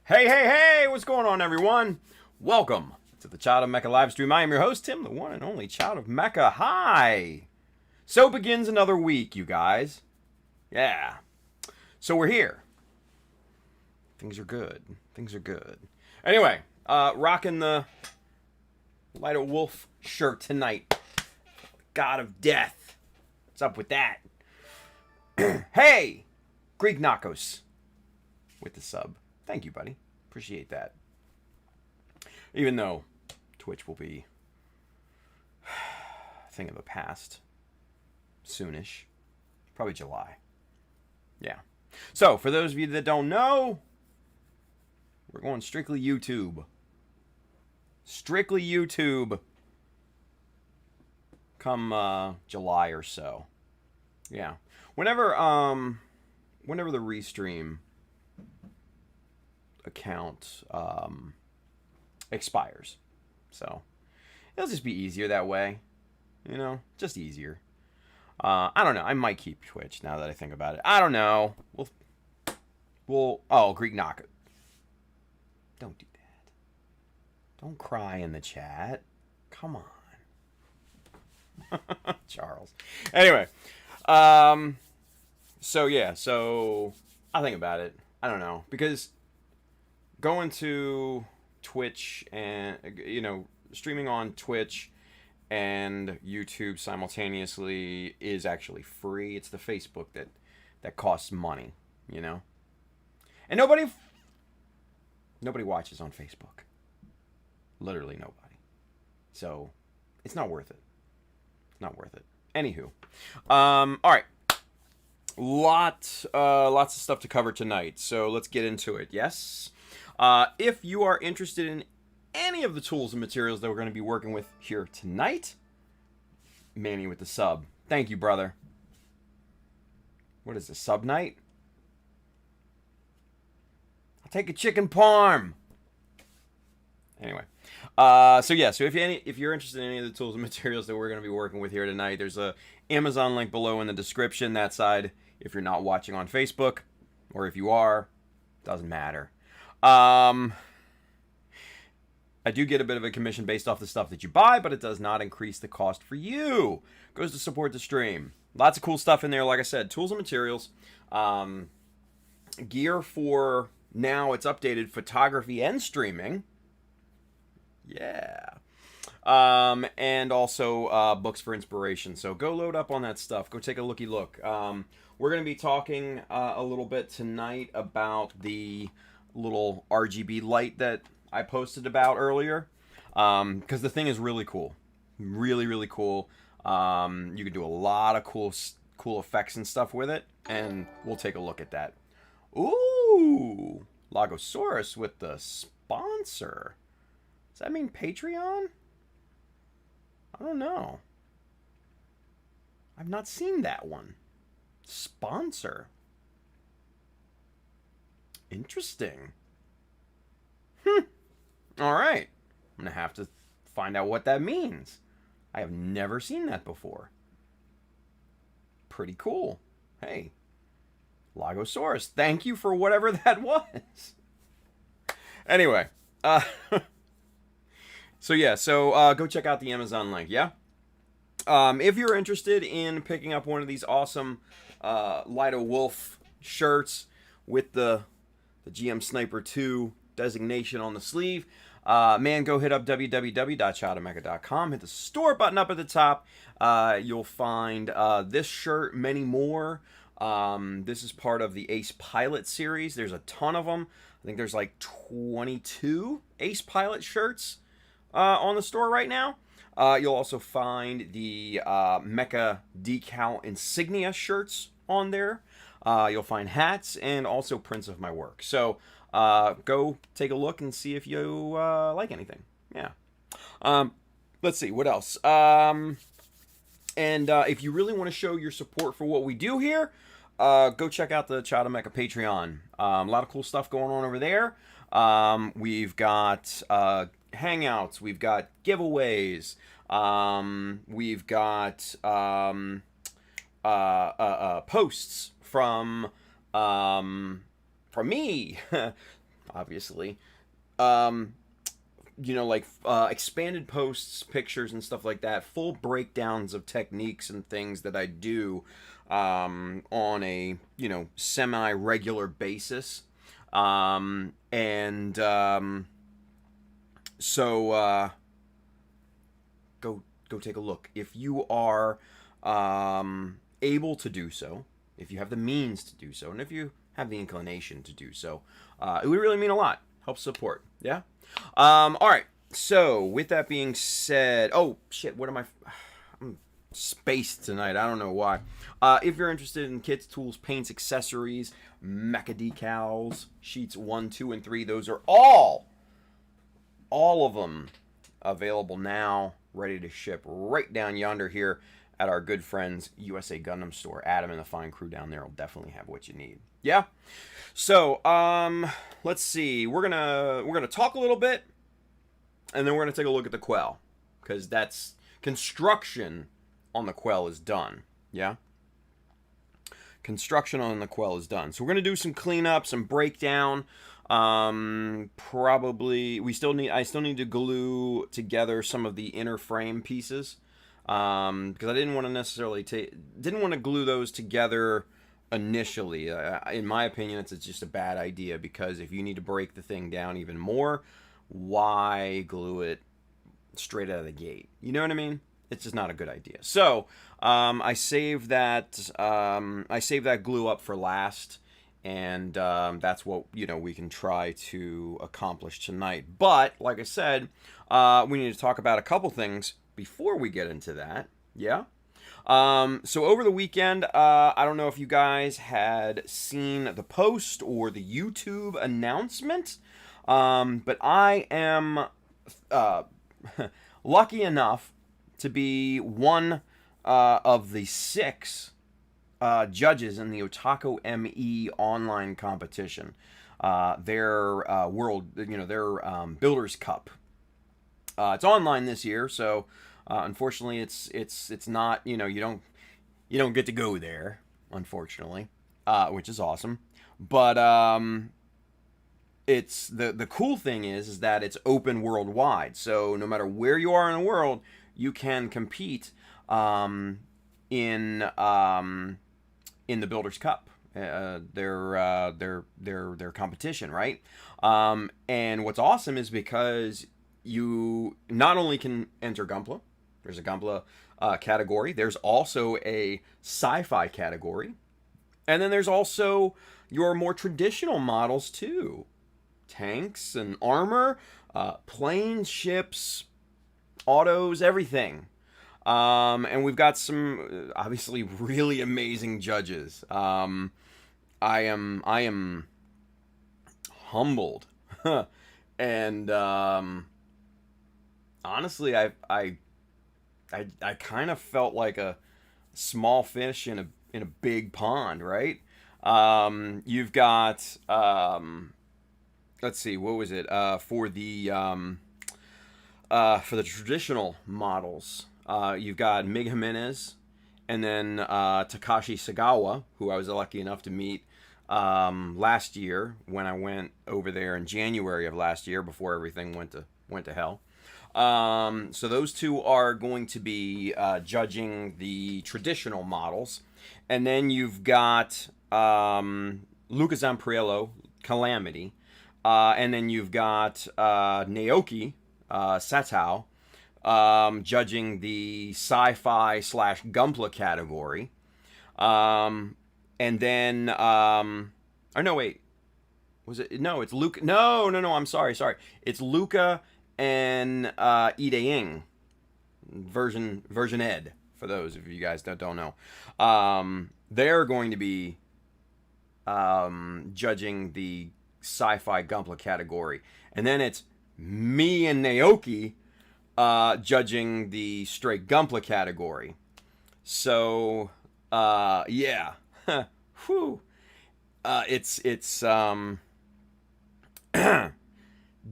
Hey, hey, hey! What's going on, everyone? Welcome to the Child of Mecha live stream. I am your host, Tim, the one and only Child of Mecha. Hi! So begins another week, you guys. Yeah. So we're here. Things are good. Things are good. Anyway, rocking the Light of Wolf shirt tonight. God of Death. What's up with that? Hey! Greek Nakos. With the sub. Thank you, buddy. Appreciate that. Even though Twitch will be a thing of the past soonish. Probably July. Yeah. So, for those of you that don't know, we're going strictly YouTube. Strictly YouTube. Come July or so. Yeah. Whenever the restream account expires. So it'll just be easier that way. You know, just easier. I don't know. I might keep Twitch now that I think about it. I don't know. We'll Greek knock it. Don't do that. Don't cry in the chat. Come on. Charles. Anyway. So I think about it. I don't know. Because going to Twitch and, streaming on Twitch and YouTube simultaneously is actually free. It's the Facebook that costs money, And nobody watches on Facebook. Literally nobody. So it's not worth it. It's not worth it. Anywho. All right. Lots of stuff to cover tonight. So let's get into it. Yes. If you are interested in any of the tools and materials that we're going to be working with here tonight, Manny with the sub. Thank you, brother. What is this, sub night? I'll take a chicken parm. Anyway, so if you're interested in any of the tools and materials that we're going to be working with here tonight, there's a Amazon link below in the description. That side, if you're not watching on Facebook, or if you are, doesn't matter. I do get a bit of a commission based off the stuff that you buy, but it does not increase the cost for you. It goes to support the stream. Lots of cool stuff in there. Like I said, tools and materials. Gear for now, it's updated photography and streaming. Yeah. And also books for inspiration. So go load up on that stuff. Go take a looky look. We're going to be talking a little bit tonight about the little RGB light that I posted about earlier. Because the thing is really cool. Really, really cool. You can do a lot of cool effects and stuff with it. And we'll take a look at that. Ooh! Logosaurus with the sponsor. Does that mean Patreon? I don't know. I've not seen that one. Sponsor. Interesting. Alright. I'm going to have to find out what that means. I have never seen that before. Pretty cool. Hey. Logosaurus, thank you for whatever that was. Anyway. So go check out the Amazon link, yeah? If you're interested in picking up one of these awesome Light of Wolf shirts with the GM Sniper 2 designation on the sleeve, go hit up www.childofmecha.com, hit the store button up at the top. You'll find this shirt, many more. This is part of the Ace Pilot series. There's a ton of them. I think there's like 22 Ace Pilot shirts on the store right now. You'll also find the Mecha Decal insignia shirts on there. You'll find hats and also prints of my work. So go take a look and see if you like anything. Yeah. Let's see, what else? And if you really want to show your support for what we do here, go check out the Child of Mecha Patreon. A lot of cool stuff going on over there. We've got hangouts, we've got giveaways, we've got posts from me. obviously. You know, like expanded posts, pictures, and stuff like that. Full breakdowns of techniques and things that I do on a, you know, semi-regular basis. And so go take a look if you are able to do so, if you have the means to do so, and if you have the inclination to do so. It would really mean a lot. Help support. Yeah. All right. So with that being said, oh shit, what am I'm spaced tonight. I don't know why. If you're interested in kits, tools, paints, accessories, Mecha Decals, sheets 1, 2, and 3, those are all of them available now, ready to ship right down yonder here at our good friends USA Gundam Store. Adam and the fine crew down there will definitely have what you need. Yeah. So, let's see. We're gonna talk a little bit, and then we're gonna take a look at the Quel, because that's construction on the Quel is done. Yeah. Construction on the Quel is done. So we're gonna do some cleanup, some breakdown. Probably I still need to glue together some of the inner frame pieces, because I didn't want to glue those together initially. In my opinion, it's just a bad idea, because if you need to break the thing down even more, why glue it straight out of the gate? You know what I mean? It's just not a good idea. So I saved that glue up for last. And that's what, you know, we can try to accomplish tonight. But, like I said, we need to talk about a couple things before we get into that. Yeah? So over the weekend, I don't know if you guys had seen the post or the YouTube announcement, but I am lucky enough to be one of the 6 judges in the Otaku ME online competition, their Builders Cup. It's online this year, so unfortunately, it's not, you know, you don't get to go there, unfortunately, which is awesome. But it's the cool thing is that it's open worldwide, so no matter where you are in the world, you can compete in the Builders Cup, their competition, right? And what's awesome is because you not only can enter Gunpla, there's a Gunpla category, there's also a sci-fi category, and then there's also your more traditional models too. Tanks and armor, planes, ships, autos, everything. And we've got some obviously really amazing judges. I am humbled, and honestly, I kind of felt like a small fish in a big pond, right? You've got let's see, what was it for the traditional models. You've got Mig Jimenez, and then Takashi Sagawa, who I was lucky enough to meet last year when I went over there in January of last year before everything went to hell. So those two are going to be judging the traditional models, and then you've got Luca Zampriello, Calamity, and then you've got Naoki Satao. Judging the sci-fi / Gunpla category. And then, or no, wait, was it? No, it's Luca. No, I'm sorry. It's Luca and Ide version Ed, for those of you guys that don't know. They're going to be judging the sci-fi Gunpla category. And then it's me and Naoki judging the straight Gunpla category. So, yeah. Whew. It's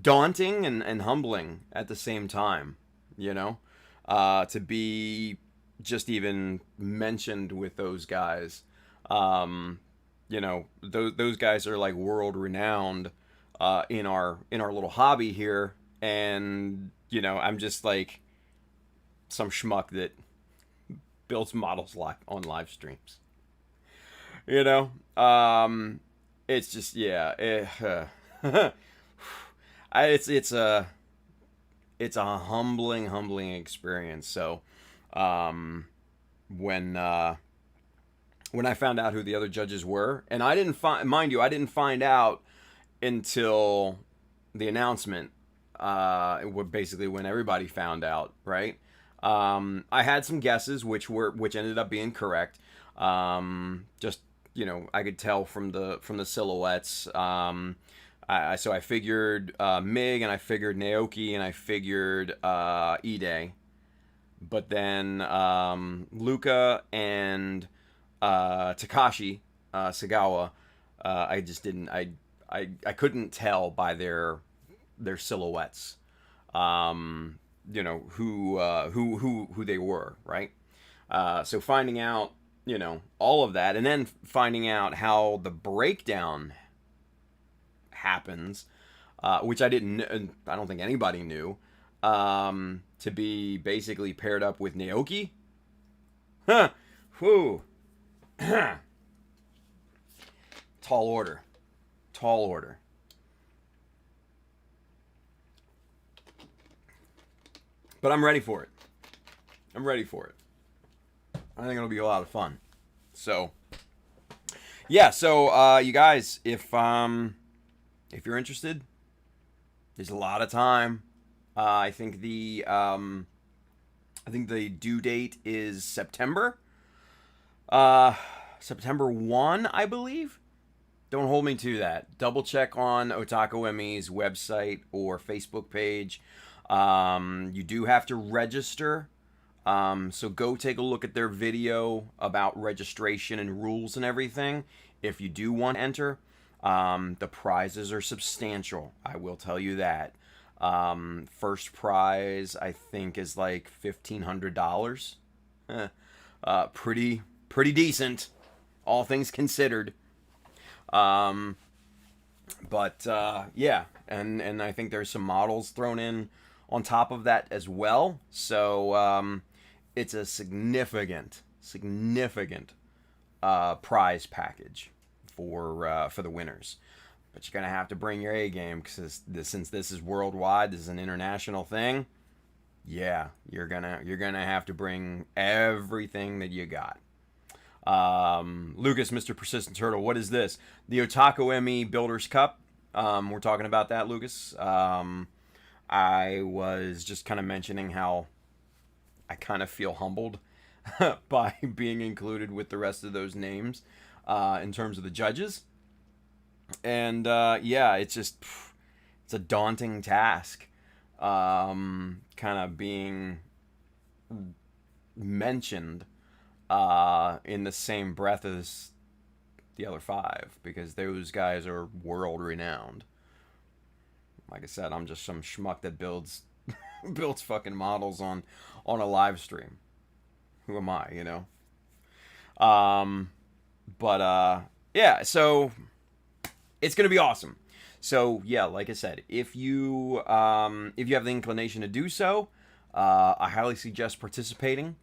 daunting and humbling at the same time, you know, to be just even mentioned with those guys. You know, those guys are like world renowned in our little hobby here, and I'm just like some schmuck that builds models on live streams. You know, it's just yeah, it's a humbling experience. So, when when I found out who the other judges were, and I didn't find, mind you, I didn't find out until the announcement. Basically when everybody found out, right? I had some guesses, which ended up being correct. Just I could tell from the silhouettes. So I figured Mig, and I figured Naoki, and I figured Ide. But then Luca and Takashi Sagawa, I just didn't. I couldn't tell by their silhouettes, who they were, right? So finding out, all of that, and then finding out how the breakdown happens, which I didn't. I don't think anybody knew. To be basically paired up with Naoki. Huh. Whew. Tall order. Tall order. But I'm ready for it. I'm ready for it. I think it'll be a lot of fun. So, yeah. So, you guys, if you're interested, there's a lot of time. I think the due date is September. September 1, I believe. Don't hold me to that. Double check on Otaku Emmy's website or Facebook page. You do have to register. So go take a look at their video about registration and rules and everything. If you do want to enter, the prizes are substantial. I will tell you that. First prize, I think, is like $1,500. Pretty decent, all things considered. But yeah, and I think there's some models thrown in on top of that as well. So it's a significant prize package for the winners. But you're gonna have to bring your A game, because since this is worldwide, this is an international thing. Yeah, you're gonna have to bring everything that you got. Lucas, Mr. Persistent Turtle, what is this? The Otaku Emmy Builders Cup. We're talking about that, Lucas. I was just kind of mentioning how I kind of feel humbled by being included with the rest of those names in terms of the judges. And yeah, it's a daunting task, kind of being mentioned in the same breath as the other five, because those guys are world renowned. Like I said, I'm just some schmuck that builds fucking models on a live stream. Who am I, But yeah, so it's gonna be awesome. So yeah, like I said, if you have the inclination to do so, I highly suggest participating.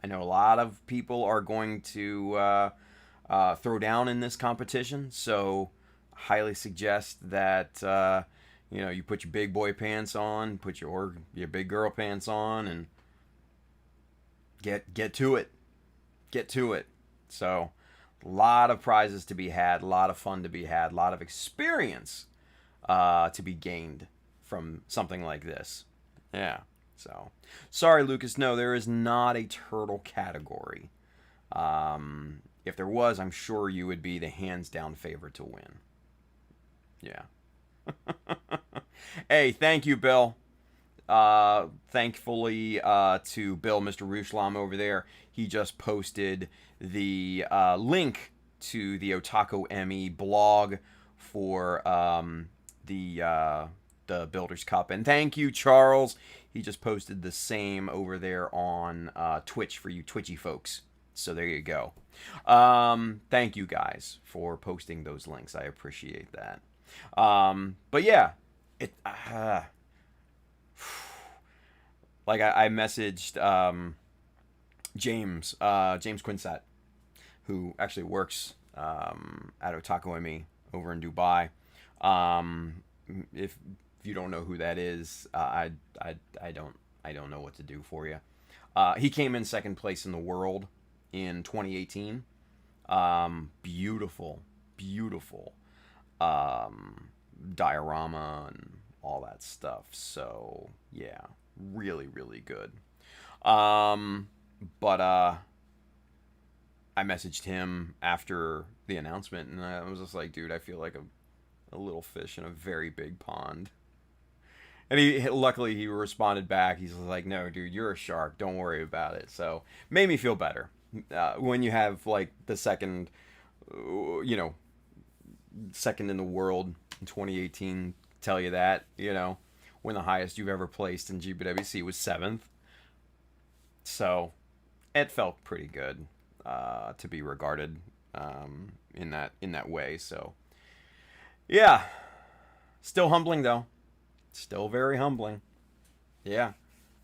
I know a lot of people are going to throw down in this competition, so I highly suggest that you put your big boy pants on, put your big girl pants on, and get to it. Get to it. So, a lot of prizes to be had, a lot of fun to be had, a lot of experience to be gained from something like this. Yeah. So, sorry, Lucas. No, there is not a turtle category. If there was, I'm sure you would be the hands-down favorite to win. Yeah. Hey, thank you, Bill. Thankfully to Bill, Mr. Rushlam over there, he just posted the link to the Otaku Emmy blog for the Builders Cup. And thank you, Charles. He just posted the same over there on Twitch for you Twitchy folks. So there you go. Thank you guys for posting those links. I appreciate that. But yeah, it like I messaged James Quinsat, who actually works at Otaku ME over in Dubai. Um, if you don't know who that is, I don't know what to do for you. He came in second place in the world in 2018. Beautiful, beautiful diorama and all that stuff. So yeah, really, really good. But I messaged him after the announcement, and I was just like, dude, I feel like a little fish in a very big pond. And luckily he responded back. He's like, no, dude, you're a shark. Don't worry about it. So made me feel better. When you have like the second, second in the world in 2018 tell you that, when the highest you've ever placed in GBWC was 7th. So it felt pretty good to be regarded in that way. So yeah, still humbling though. Still very humbling. Yeah,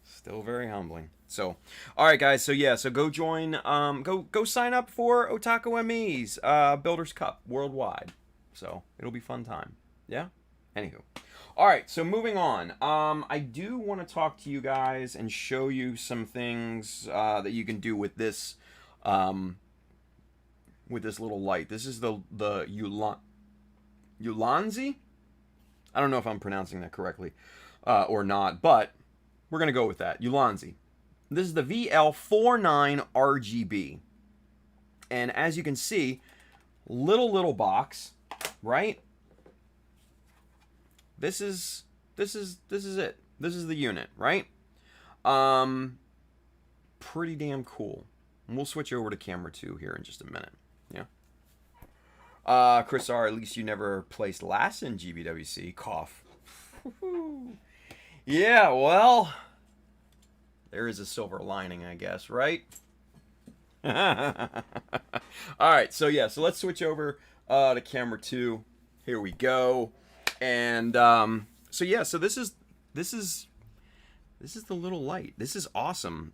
still very humbling. So, all right, guys. So yeah, so go join. Go sign up for Otaku ME's Builders Cup worldwide. So it'll be fun time. Yeah. Anywho, all right. So moving on. I do want to talk to you guys and show you some things that you can do with this little light. This is the Ulanzi. I don't know if I'm pronouncing that correctly or not, but we're going to go with that. Ulanzi. This is the VL49 RGB. And as you can see, little box, right? This is it. This is the unit, right? Pretty damn cool. And we'll switch over to camera 2 here in just a minute. Yeah. Chris R, at least you never placed last in GBWC. Cough. Yeah, well, there is a silver lining, I guess, right? All right, so yeah, so let's switch over to camera 2. Here we go. And so yeah, so this is the little light. This is awesome.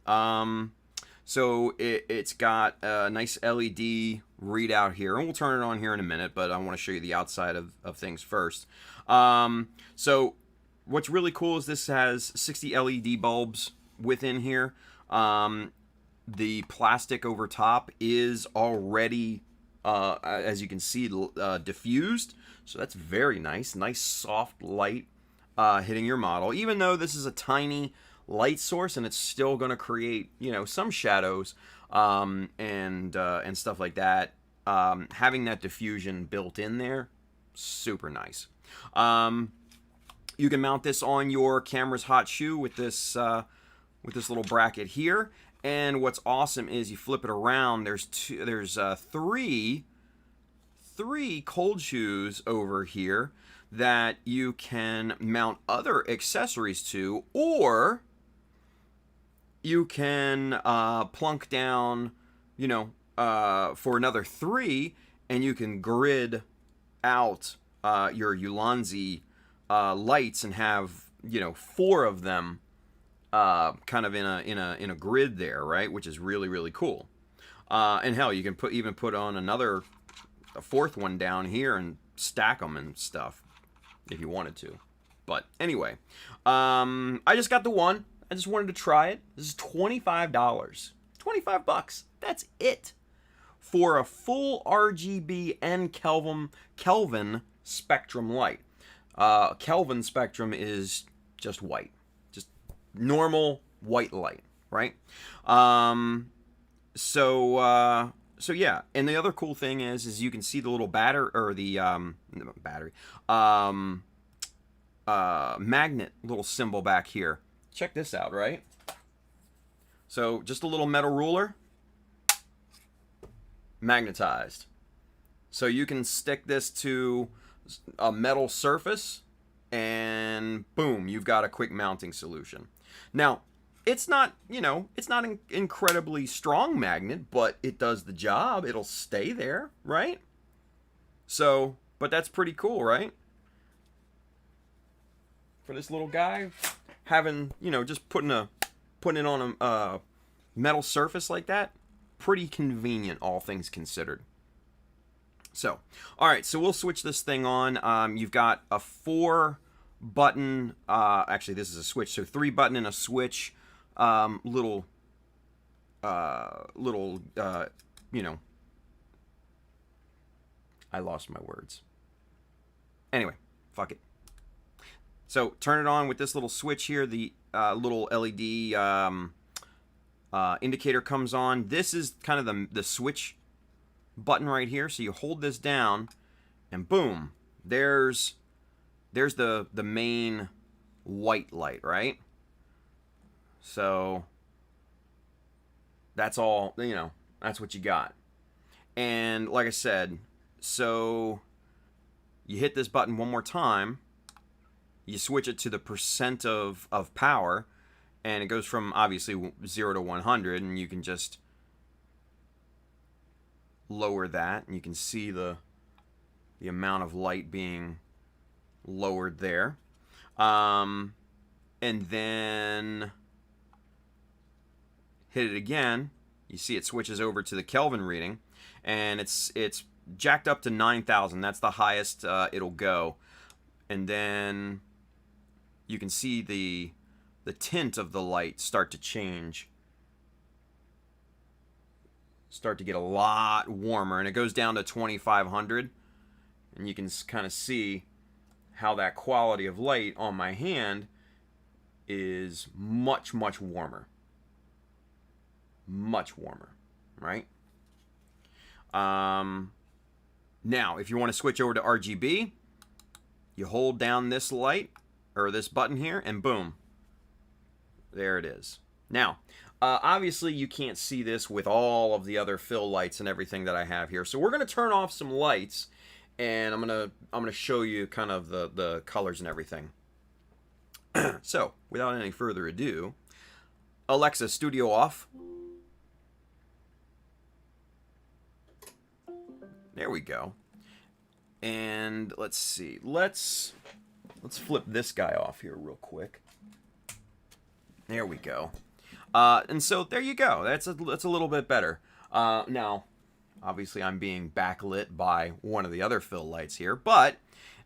So it's got a nice LED readout here, and we'll turn it on here in a minute, but I want to show you the outside of things first. So what's really cool is this has 60 LED bulbs within here. The plastic over top is already, as you can see, diffused. So that's very nice. Nice soft light hitting your model, even though this is a tiny light source and it's still going to create some shadows and stuff like that. Having that diffusion built in there, super nice. You can mount this on your camera's hot shoe with this little bracket here, and what's awesome is you flip it around, there's three cold shoes over here that you can mount other accessories to, or you can plunk down, for another 3, and you can grid out your Ulanzi lights and have 4 of them kind of in a grid there, right? Which is really, really cool. And hell, you can even put on a 4th one down here and stack them and stuff if you wanted to. But anyway, I just got the one. I just wanted to try it. This is $25. $25. That's it for a full RGB and Kelvin spectrum light. Kelvin spectrum is just white, just normal white light, right? So yeah, and the other cool thing is you can see the little magnet little symbol back here. Check this out, right? So just a little metal ruler, magnetized. So you can stick this to a metal surface and boom, you've got a quick mounting solution. Now, it's not, it's not an incredibly strong magnet, but it does the job. It'll stay there, right? So, but that's pretty cool, right? for this little guy, having, you know, just putting it on a metal surface like that, pretty convenient, all things considered. So, all right, so we'll switch this thing on. You've got a 4-button, actually this is a switch, so 3-button and a switch, little, you know, I lost my words. Anyway, fuck it. So turn it on with this little switch here. The little LED indicator comes on. This is kind of the switch button right here. So you hold this down, and boom, there's the main white light, right? So that's all, you know, that's what you got. And like I said, so you hit this button one more time, you switch it to the percent of power, and it goes from obviously 0 to 100, and you can just lower that, and you can see the amount of light being lowered there. And then hit it again, you see it switches over to the Kelvin reading, and it's jacked up to 9,000. That's the highest it'll go. And then you can see the tint of the light start to change, start to get a lot warmer, and it goes down to 2,500, and you can kind of see how that quality of light on my hand is much warmer, right? Now, if you want to switch over to RGB, you hold down this light, or this button here, and boom, there it is. Now, obviously you can't see this with all of the other fill lights and everything that I have here, so we're going to turn off some lights, and I'm gonna show you kind of the colors and everything. So, without any further ado, Alexa, studio off. There we go. And let's see. Let's flip this guy off here real quick. There we go. And so there you go. That's a little bit better. Now, obviously I'm being backlit by one of the other fill lights here, but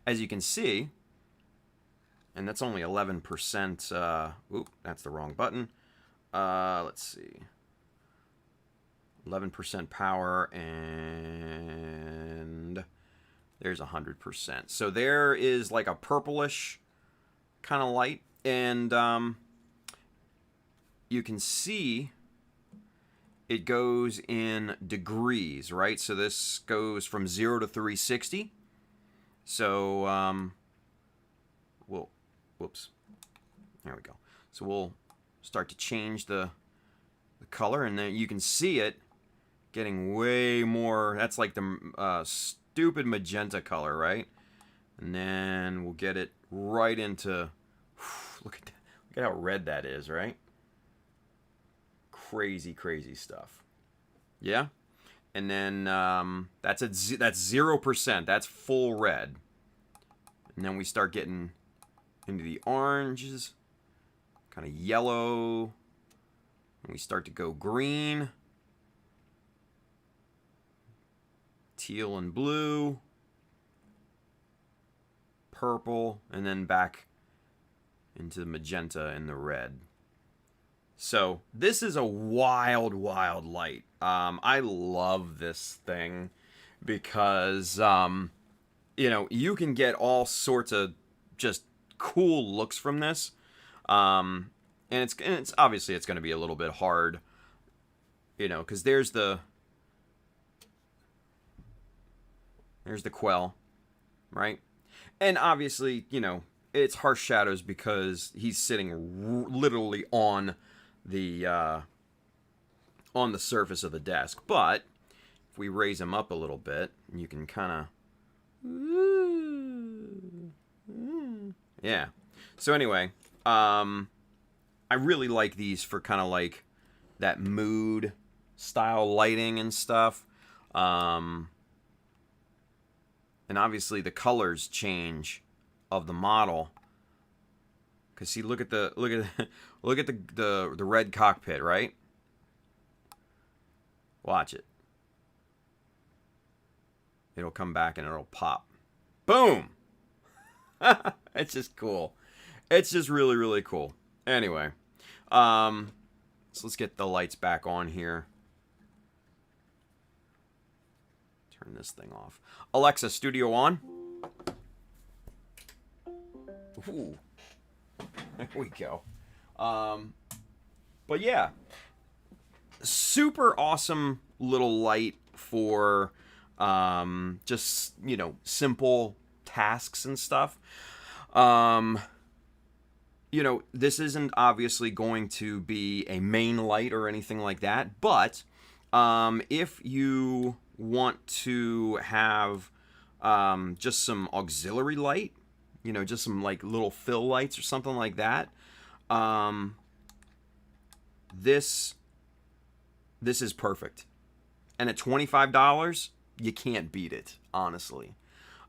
as you can see, and that's only 11%. Oop, that's the wrong button. Let's see. 11% power, and there's 100%. So there is like a purplish kind of light, and you can see it goes in degrees, right? So this goes from 0 to 360. So whoops, there we go. So we'll start to change the color, and then you can see it getting way more. That's like the stupid magenta color, right? And then we'll get it right into, look at how red that is, right? Crazy stuff. Yeah. And then that's 0%. That's full red. And then we start getting into the oranges, kind of yellow, and we start to go green, teal and blue, purple, and then back into the magenta and the red. So this is a wild light. I love this thing because you know, you can get all sorts of just cool looks from this, and it's obviously it's going to be a little bit hard, you know, because there's the Quel, right? And obviously, you know, it's harsh shadows because he's sitting literally on the surface of the desk. But if we raise him up a little bit, you can kind of, yeah. So anyway, I really like these for kind of like that mood style lighting and stuff. And obviously the colors change of the model Cause see, look at the look at the red cockpit, right? Watch it. It'll come back and it'll pop. Boom! It's just cool. It's just really, really cool. Anyway, so let's get the lights back on here. Turn this thing off. Alexa, studio on. Ooh. There we go. But yeah, super awesome little light for just, you know, simple tasks and stuff. You know, this isn't obviously going to be a main light or anything like that, but if you want to have just some auxiliary light, you know, just some like little fill lights or something like that, this is perfect. And at $25, you can't beat it, honestly.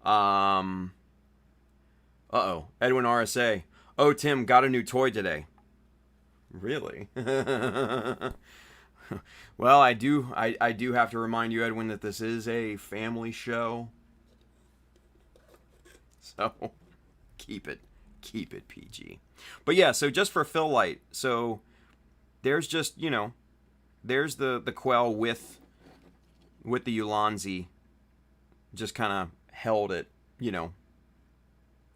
Uh-oh, Edwin RSA. Oh, Tim, got a new toy today. Really? Well, I do have to remind you, Edwin, that this is a family show. So keep it PG. But yeah, so just for fill light, so there's just, you know, there's the Quel with the Ulanzi, just kind of held at, you know,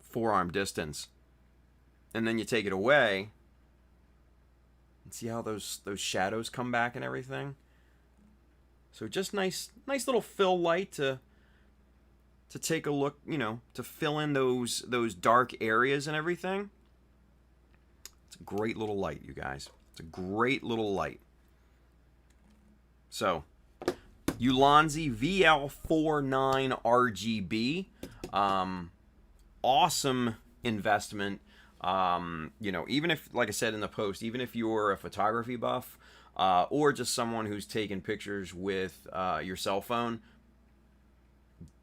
forearm distance. And then you take it away and see how those shadows come back and everything. So just nice little fill light to take a look, you know, to fill in those dark areas and everything. It's a great little light, you guys. It's a great little light. So, Ulanzi VL49 RGB. Awesome investment. You know, even if, like I said in the post, even if you're a photography buff or just someone who's taking pictures with your cell phone,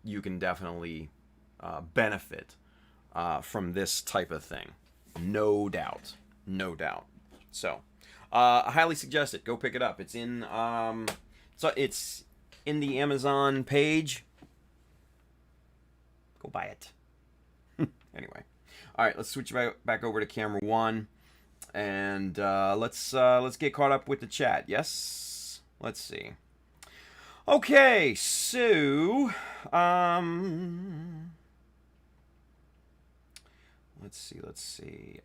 you can definitely benefit from this type of thing. No doubt. No doubt. So, I highly suggest it. Go pick it up. It's in it's in the Amazon page. Go buy it. Anyway. All right, let's switch back over to camera one, and let's get caught up with the chat. Yes, let's see. Okay, so let's see.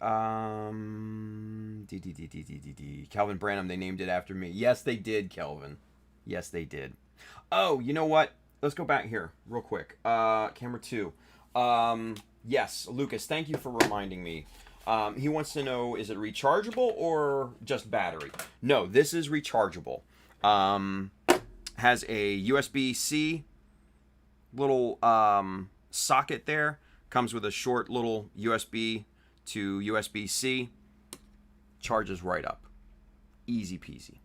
Calvin Branham, they named it after me. Yes, they did, Kelvin. Yes, they did. Oh, you know what? Let's go back here real quick. Camera two. Yes, Lucas, thank you for reminding me. He wants to know, is it rechargeable or just battery? No, this is rechargeable. Has a USB-C little socket there. Comes with a short little USB to USB-C. Charges right up. Easy peasy.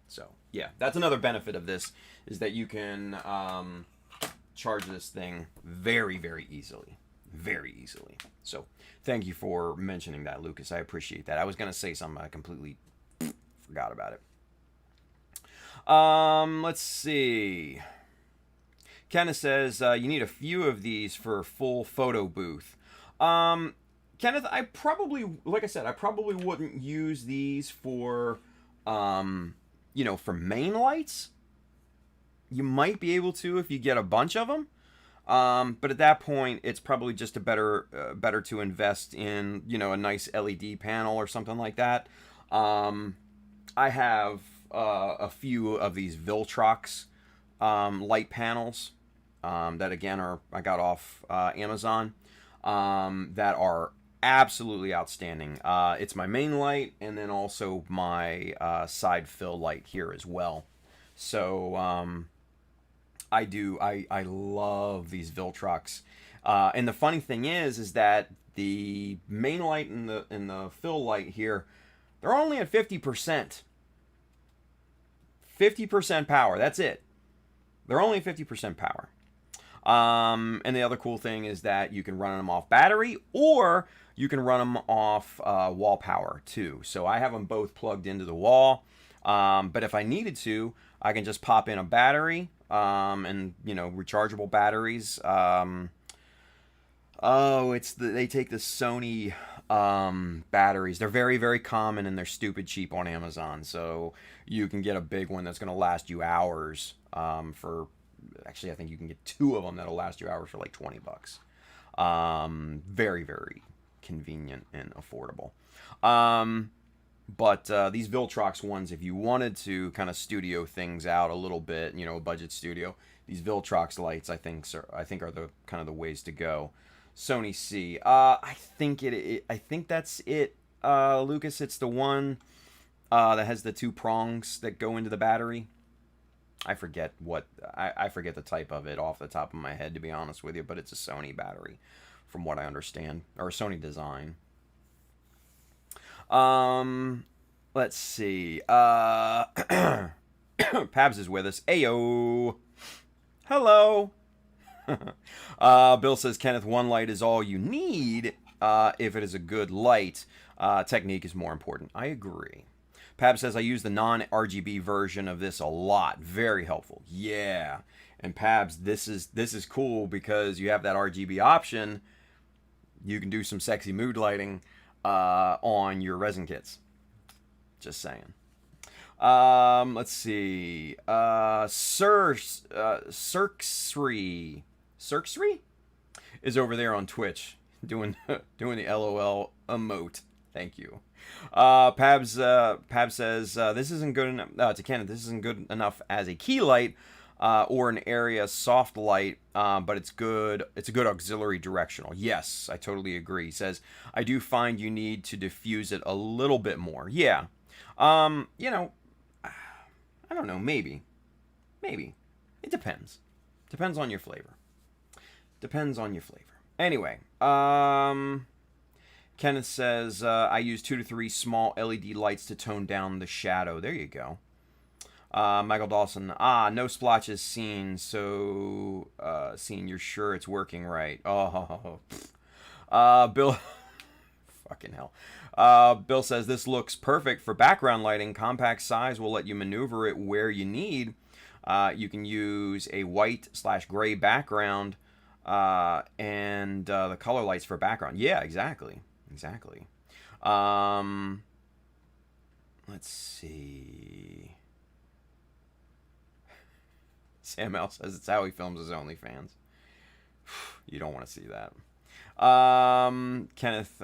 So, yeah, that's another benefit of this, is that you can charge this thing very, very easily. Very easily. So, thank you for mentioning that, Lucas. I appreciate that. I was going to say something, I completely forgot about it. Let's see. Kenneth says, you need a few of these for a full photo booth. Kenneth, I probably, like I said, I probably wouldn't use these for, you know, for main lights. You might be able to if you get a bunch of them. But at that point, it's probably just better to invest in, you know, a nice LED panel or something like that. I have a few of these Viltrox light panels that again I got off Amazon that are absolutely outstanding. It's my main light and then also my side fill light here as well. So I love these Viltrox. And the funny thing is that the main light and the fill light here, they're only at 50%. 50% power. That's it. They're only 50% power. And the other cool thing is that you can run them off battery, or you can run them off wall power too. So I have them both plugged into the wall. But if I needed to, I can just pop in a battery, and rechargeable batteries. They take the Sony batteries. They're very, very common, and they're stupid cheap on Amazon. So you can get a big one that's going to last you hours. Actually, I think you can get 2 of them that'll last you hours for like $20. Very, very convenient and affordable. But these Viltrox ones, if you wanted to kind of studio things out a little bit, a budget studio, these Viltrox lights I think are the kind of the ways to go. Sony C. I think that's it. Lucas, it's the one that has the 2 prongs that go into the battery. I forget I forget the type of it off the top of my head, to be honest with you, but it's a Sony battery, from what I understand, or a Sony design. Let's see. Pabs is with us. Ayo. Hello. Bill says, Kenneth, one light is all you need. If it is a good light, technique is more important. I agree. Pab says, I use the non-RGB version of this a lot. Very helpful. Yeah. And Pabs, this is cool because you have that RGB option. You can do some sexy mood lighting on your resin kits. Just saying. Let's see. Cirksry is over there on Twitch doing the LOL emote. Thank you. Pab says this isn't good enough. To Kenneth, this isn't good enough as a key light or an area soft light, but it's good. It's a good auxiliary directional. Yes, I totally agree. He says, I do find you need to diffuse it a little bit more. Yeah. I don't know. Maybe. It depends. Depends on your flavor. Anyway, Kenneth says, I use 2 to 3 small LED lights to tone down the shadow. There you go. Michael Dawson, no splotches seen, so you're sure it's working right. Oh, Bill, fucking hell. Bill says, this looks perfect for background lighting. Compact size will let you maneuver it where you need. You can use a white/gray background and the color lights for background. Yeah, exactly. Let's see. Sam L says it's how he films his OnlyFans. You don't want to see that. Kenneth,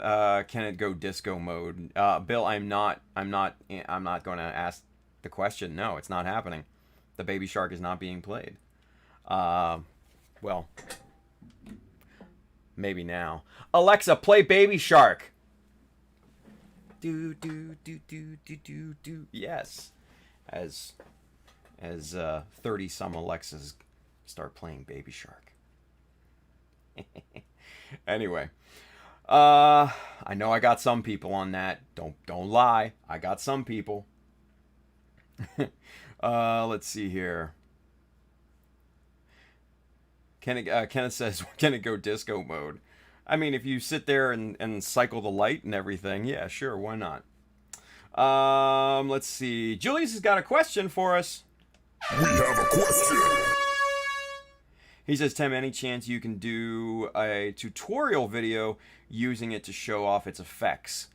can it go disco mode? Bill, I'm not going to ask the question. No, it's not happening. The Baby Shark is not being played. Well, maybe now. Alexa, play Baby Shark. Do. Yes. As 30 some Alexas start playing Baby Shark. Anyway, I know I got some people on that. Don't lie. I got some people. Let's see here. Kenneth says, can it go disco mode? I mean, if you sit there and cycle the light and everything, yeah, sure, why not? Let's see. Julius has got a question for us. We have a question. He says, Tim, any chance you can do a tutorial video using it to show off its effects?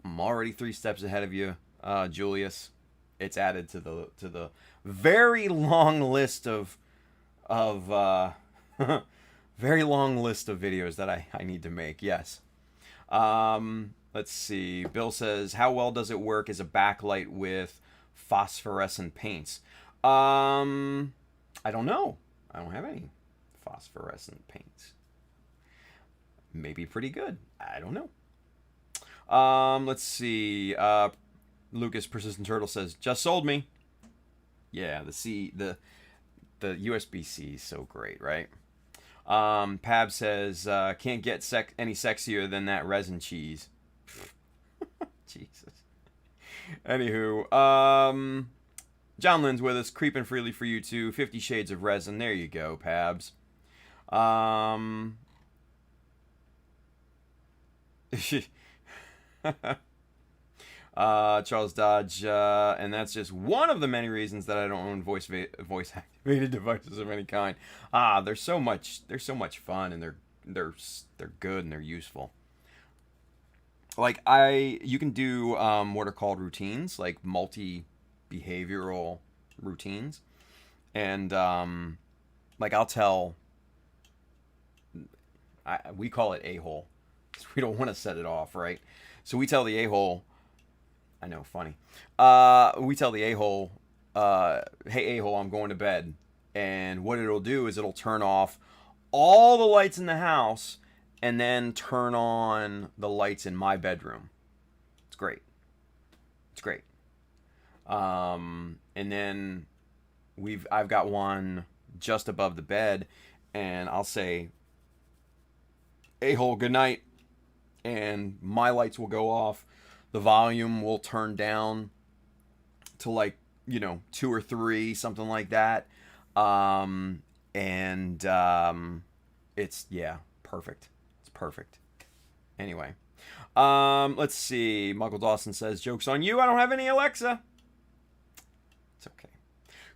I'm already 3 steps ahead of you, Julius. It's added to the very long list of very long list of videos that I need to make. Yes. Let's see. Bill says, how well does it work as a backlight with phosphorescent paints? I don't know. I don't have any phosphorescent paints. Maybe pretty good. I don't know. Let's see. Lucas Persistent Turtle says, just sold me. Yeah, the USB-C is so great, right? Pab says, can't get any sexier than that resin cheese. Jesus. Anywho, John Lynn's with us, creeping freely for you too. 50 Shades of Resin. There you go, Pabs. Charles Dodge, and that's just one of the many reasons that I don't own voice activated devices of any kind. They're so much fun, and they're good and they're useful. Like you can do what are called routines, like multi-behavioral routines, and like I'll tell, we call it a-hole, because we don't want to set it off, right? So we tell the a-hole. I know, funny. We tell the a-hole, hey a-hole, I'm going to bed. And what it'll do is it'll turn off all the lights in the house and then turn on the lights in my bedroom. It's great. It's great. And then I've got one just above the bed, and I'll say, a-hole, good night. And my lights will go off. The volume will turn down to like, 2 or 3, something like that. It's, perfect. It's perfect. Anyway. Let's see. Michael Dawson says, joke's on you. I don't have any Alexa. It's okay.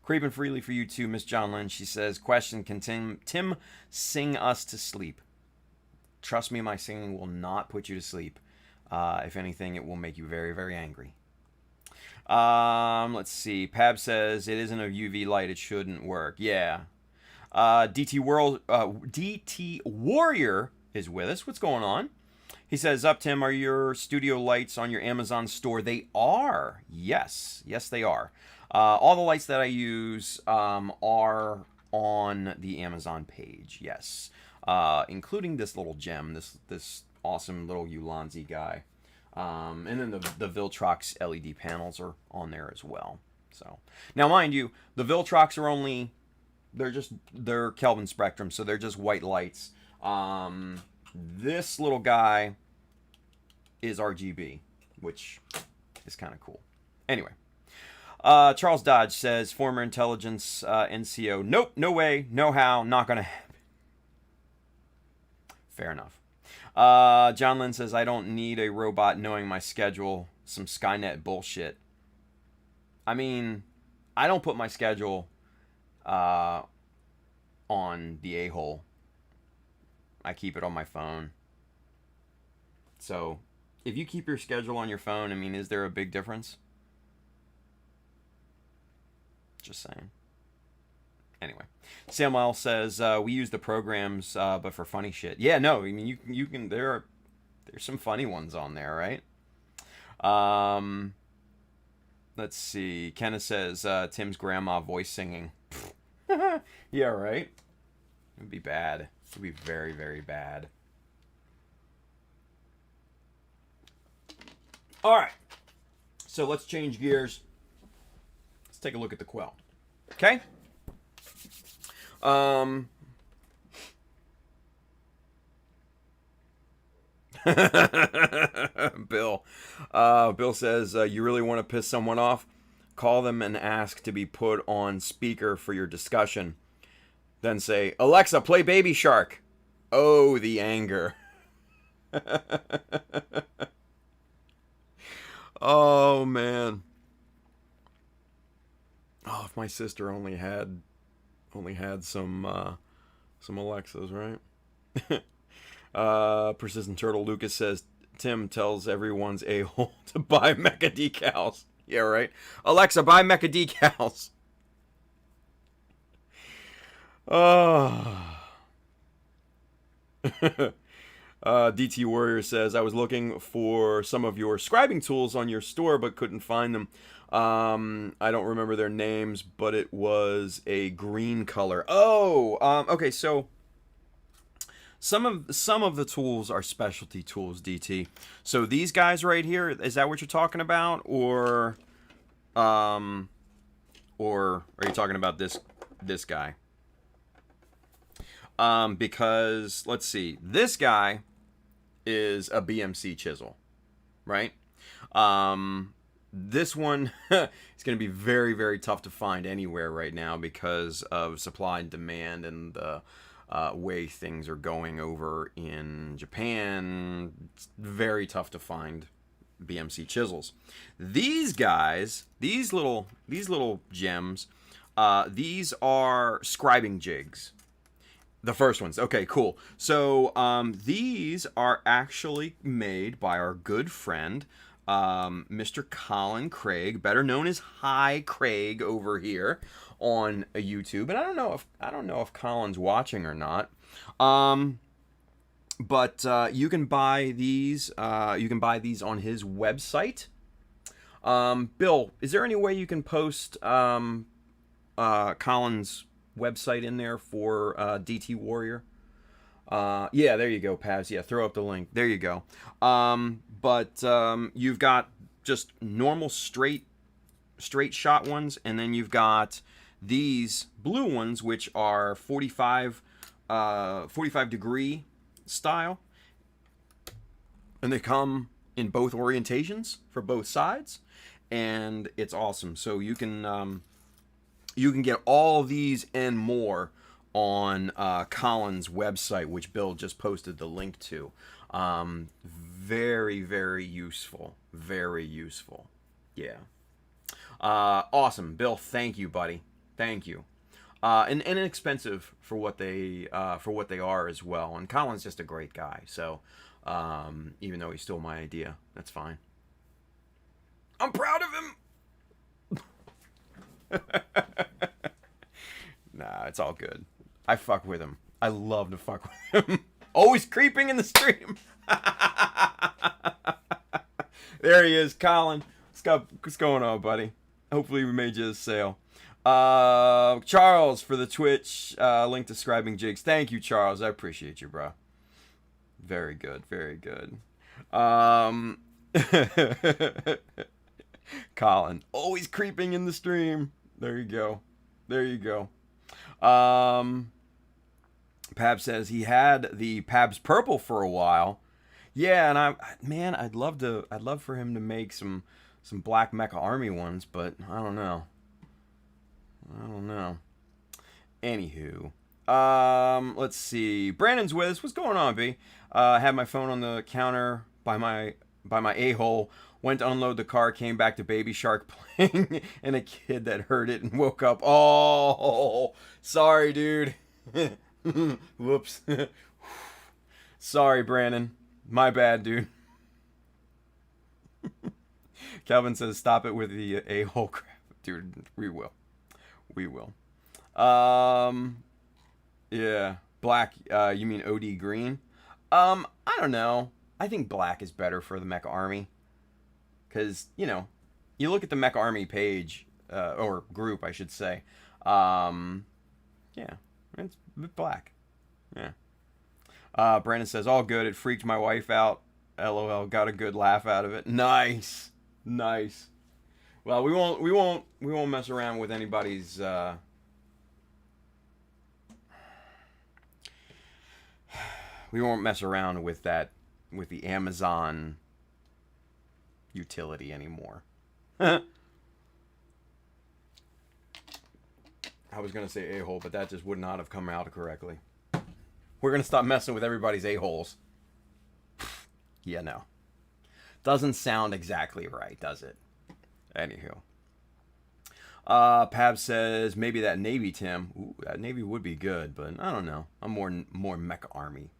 Creeping freely for you too, Miss John Lynn. She says, question, can Tim sing us to sleep? Trust me, my singing will not put you to sleep. If anything, it will make you very, very angry. Let's see. Pab says it isn't a UV light. It shouldn't work. Yeah. DT Warrior is with us. What's going on? He says, up, Tim, are your studio lights on your Amazon store? They are. Yes. Yes, they are. All the lights that I use are on the Amazon page. Yes. Including this little gem, this awesome little Ulanzi guy. And then the Viltrox LED panels are on there as well. So now, mind you, the Viltrox are they're Kelvin spectrum, so they're just white lights. This little guy is RGB, which is kind of cool. Anyway, Charles Dodge says, former intelligence NCO. Nope, no way, no how, not gonna happen. Fair enough. John Lynn says, I don't need a robot knowing my schedule. Some Skynet bullshit. I mean, I don't put my schedule on the a-hole. I keep it on my phone. So, if you keep your schedule on your phone, I mean, is there a big difference? Just saying. Anyway, Samuel says, we use the programs, but for funny shit. Yeah, no, I mean, you can, there's some funny ones on there, right? Let's see. Kenneth says, Tim's grandma voice singing. Yeah, right? It would be bad. It would be very, very bad. All right. So let's change gears. Let's take a look at the Quel. Okay? Bill says, you really want to piss someone off? Call them and ask to be put on speaker for your discussion. Then say, Alexa, play Baby Shark. Oh, the anger. Oh, man. Oh, if my sister only had some Alexas, right? Persistent Turtle Lucas says, Tim tells everyone's a-hole to buy Mecha Decals. Yeah, right. Alexa, buy Mecha Decals. Oh. DT Warrior says, I was looking for some of your scribing tools on your store, but couldn't find them. I don't remember their names, but it was a green color. Oh, okay, so some of the tools are specialty tools, DT. So these guys right here, is that what you're talking about, or are you talking about this guy? Because let's see, this guy is a BMC chisel, right? This one is going to be very, very tough to find anywhere right now because of supply and demand and the way things are going over in Japan. It's very tough to find BMC chisels. These guys, these little gems, these are scribing jigs. The first ones. Okay, cool. So these are actually made by our good friend, Mr. Colin Craig, better known as Hi Craig over here on YouTube. And I don't know if Colin's watching or not. But you can buy these. You can buy these on his website. Bill, is there any way you can post Colin's website in there for DT Warrior? Yeah, there you go, Paz. Yeah, throw up the link. There you go. But you've got just normal straight shot ones, and then you've got these blue ones, which are 45 degree style, and they come in both orientations for both sides, and it's awesome. So you can get all these and more on Colin's website, which Bill just posted the link to. Very, very useful. Very useful. Yeah. Awesome, Bill. Thank you, buddy. Thank you. And inexpensive for what they are as well. And Colin's just a great guy. So even though he stole my idea, that's fine. I'm proud of him. Nah, it's all good. I fuck with him. I love to fuck with him. Always creeping in the stream. There he is, Colin. What's going on, buddy? Hopefully we made you a sale. Charles for the Twitch link to scribing jigs. Thank you, Charles. I appreciate you, bro. Very good. Very good. Colin, always creeping in the stream. There you go. There you go. Pab says he had the Pab's Purple for a while. Yeah, and I'd love for him to make some Black Mecha Army ones, but I don't know. Anywho, let's see. Brandon's with us. What's going on, B? I had my phone on the counter by my a-hole. Went to unload the car, came back to Baby Shark playing, and a kid that heard it and woke up. Oh, sorry, dude. Whoops. Sorry, Brandon. My bad, dude. Calvin says, stop it with the a-hole crap. Dude, we will. We will. Yeah. Black, you mean OD green? I don't know. I think black is better for the Mecha Army. Because, you look at the Mecha Army page, or group, I should say. Yeah, it's black. Yeah. Brandon says, all good. It freaked my wife out. LOL. Got a good laugh out of it. Nice. Nice. Well, we won't mess around with anybody's, we won't mess around with the Amazon utility anymore. I was going to say a-hole, but that just would not have come out correctly. We're going to stop messing with everybody's a-holes. Yeah, no. Doesn't sound exactly right, does it? Anywho. Pab says, maybe that Navy, Tim. Ooh, that Navy would be good, but I don't know. I'm more Mecha Army.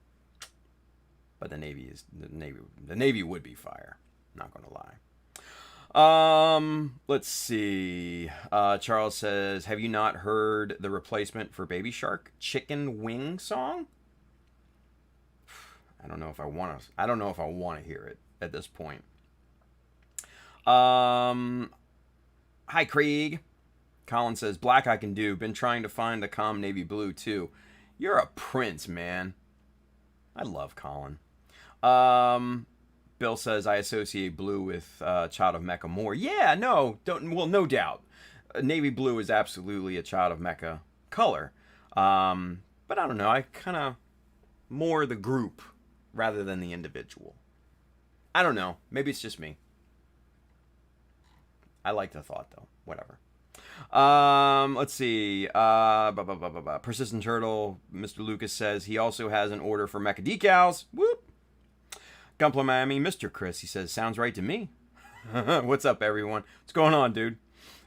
But the Navy would be fire. Not gonna lie. Let's see. Charles says, have you not heard the replacement for Baby Shark? Chicken Wing song? I don't know if I want to hear it at this point. Hi, Craig. Colin says, black I can do. Been trying to find the calm navy blue too. You're a prince, man. I love Colin. Bill says, I associate blue with Child of Mecha more. Yeah, no doubt. Navy blue is absolutely a Child of Mecha color. But I don't know. I kind of more the group rather than the individual. I don't know. Maybe it's just me. I like the thought, though. Whatever. Let's see. Persistent Turtle, Mr. Lucas says he also has an order for Mecha Decals. Whoop. Gunpla Miami, Mr. Chris, he says, sounds right to me. What's up, everyone? What's going on, dude?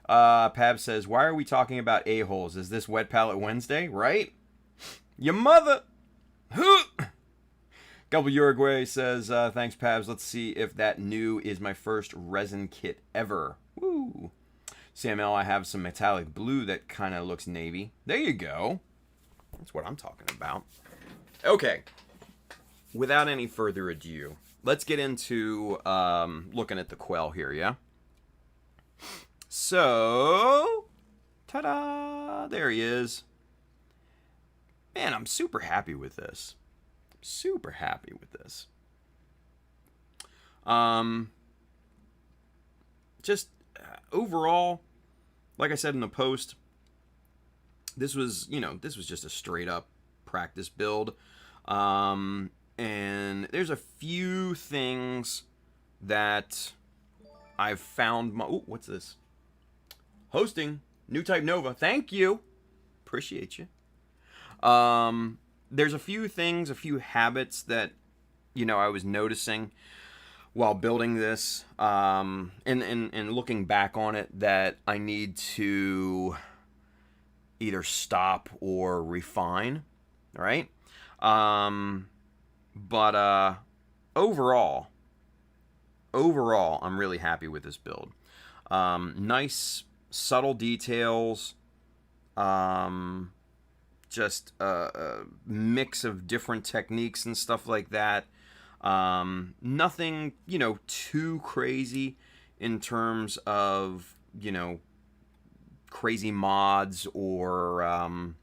Pab says, why are we talking about a-holes? Is this Wet Palette Wednesday? Right? Your mother! Gulp Uruguay says, thanks, Pabs. Let's see if that new is my first resin kit ever. Woo! Sam L, I have some metallic blue that kind of looks navy. There you go. That's what I'm talking about. Okay. Without any further ado, let's get into looking at the Quel here, yeah? So, ta-da! There he is. Man, I'm super happy with this. Super happy with this. Just overall, like I said in the post, this was just a straight up practice build. And there's a few things that I've found. Ooh, what's this? Hosting new type Nova. Thank you. Appreciate you. There's a few things, a few habits that, I was noticing while building this, and looking back on it, that I need to either stop or refine, right? But overall, I'm really happy with this build. Nice, subtle details, just a mix of different techniques and stuff like that. Nothing, too crazy in terms of, crazy mods or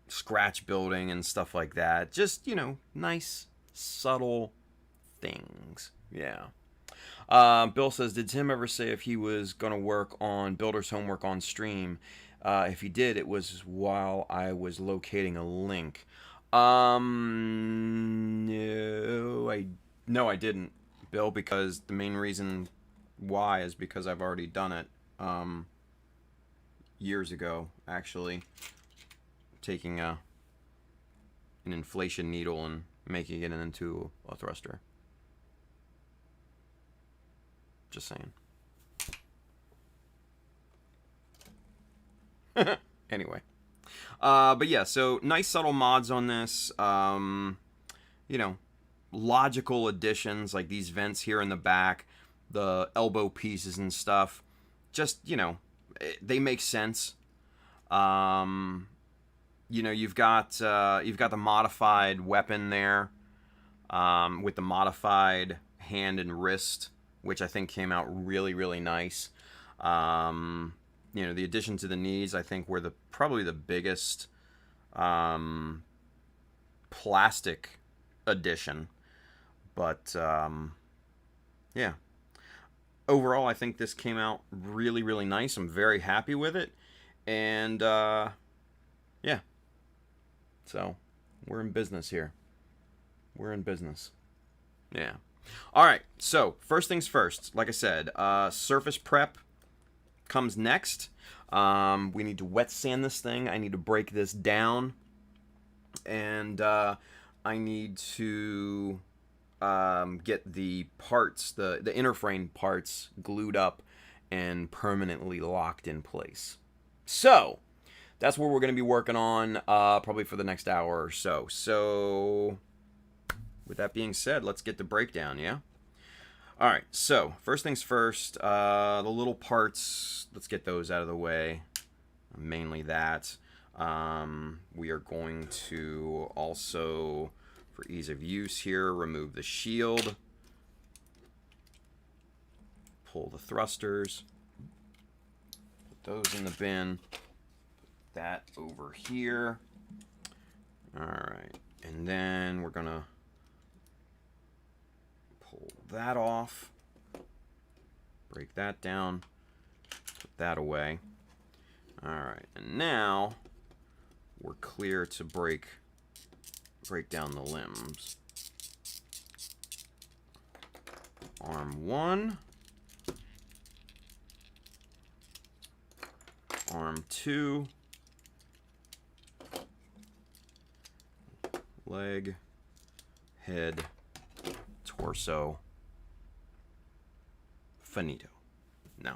scratch building and stuff like that. Just, nice, subtle things. Yeah. Bill says, did Tim ever say if he was going to work on Builder's Homework on stream? If he did, it was while I was locating a link. No, I didn't, Bill, because the main reason why is because I've already done it years ago, actually. Taking an inflation needle and making it into a thruster. Just saying. Anyway. But yeah, so nice subtle mods on this. Logical additions like these vents here in the back, the elbow pieces and stuff. Just, they make sense. You've got the modified weapon there, with the modified hand and wrist, which I think came out really, really nice. The addition to the knees, I think, were probably the biggest plastic addition. But, yeah. Overall, I think this came out really, really nice. I'm very happy with it. And, yeah. So, we're in business here. We're in business. Yeah. All right, so first things first. Like I said, surface prep comes next. We need to wet sand this thing. I need to break this down, and I need to get the parts, the inner frame parts, glued up and permanently locked in place. So that's what we're going to be working on, probably for the next hour or so. So, with that being said, let's get the breakdown, yeah? Alright, so, first things first, the little parts, let's get those out of the way. Mainly that. We are going to also, for ease of use here, remove the shield. Pull the thrusters. Put those in the bin. Put that over here. Alright, and then we're going to pull that off, break that down, put that away. Alright, and now we're clear to break down the limbs. Arm 1, arm 2. Leg, head, torso, finito. No.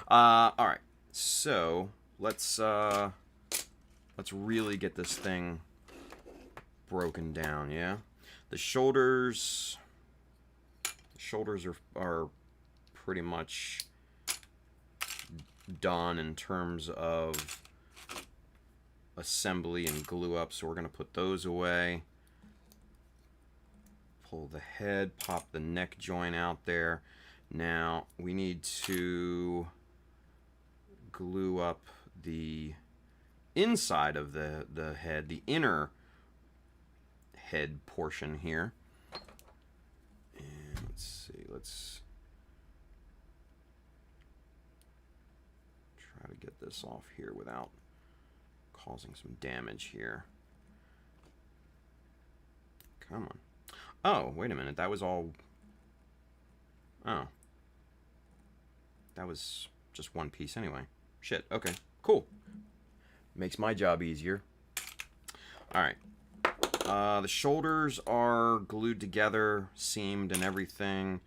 All right. So let's really get this thing broken down. Yeah. The shoulders are pretty much done in terms of assembly and glue up, so we're going to put those away. Pull the head, pop the neck joint out there. Now we need to glue up the inside of the head, the inner head portion here. And let's see, let's try to get this off here without causing some damage here. Come on. Oh, wait a minute. That was all... Oh. That was just one piece anyway. Shit. Okay. Cool. Makes my job easier. Alright. The shoulders are glued together, seamed and everything.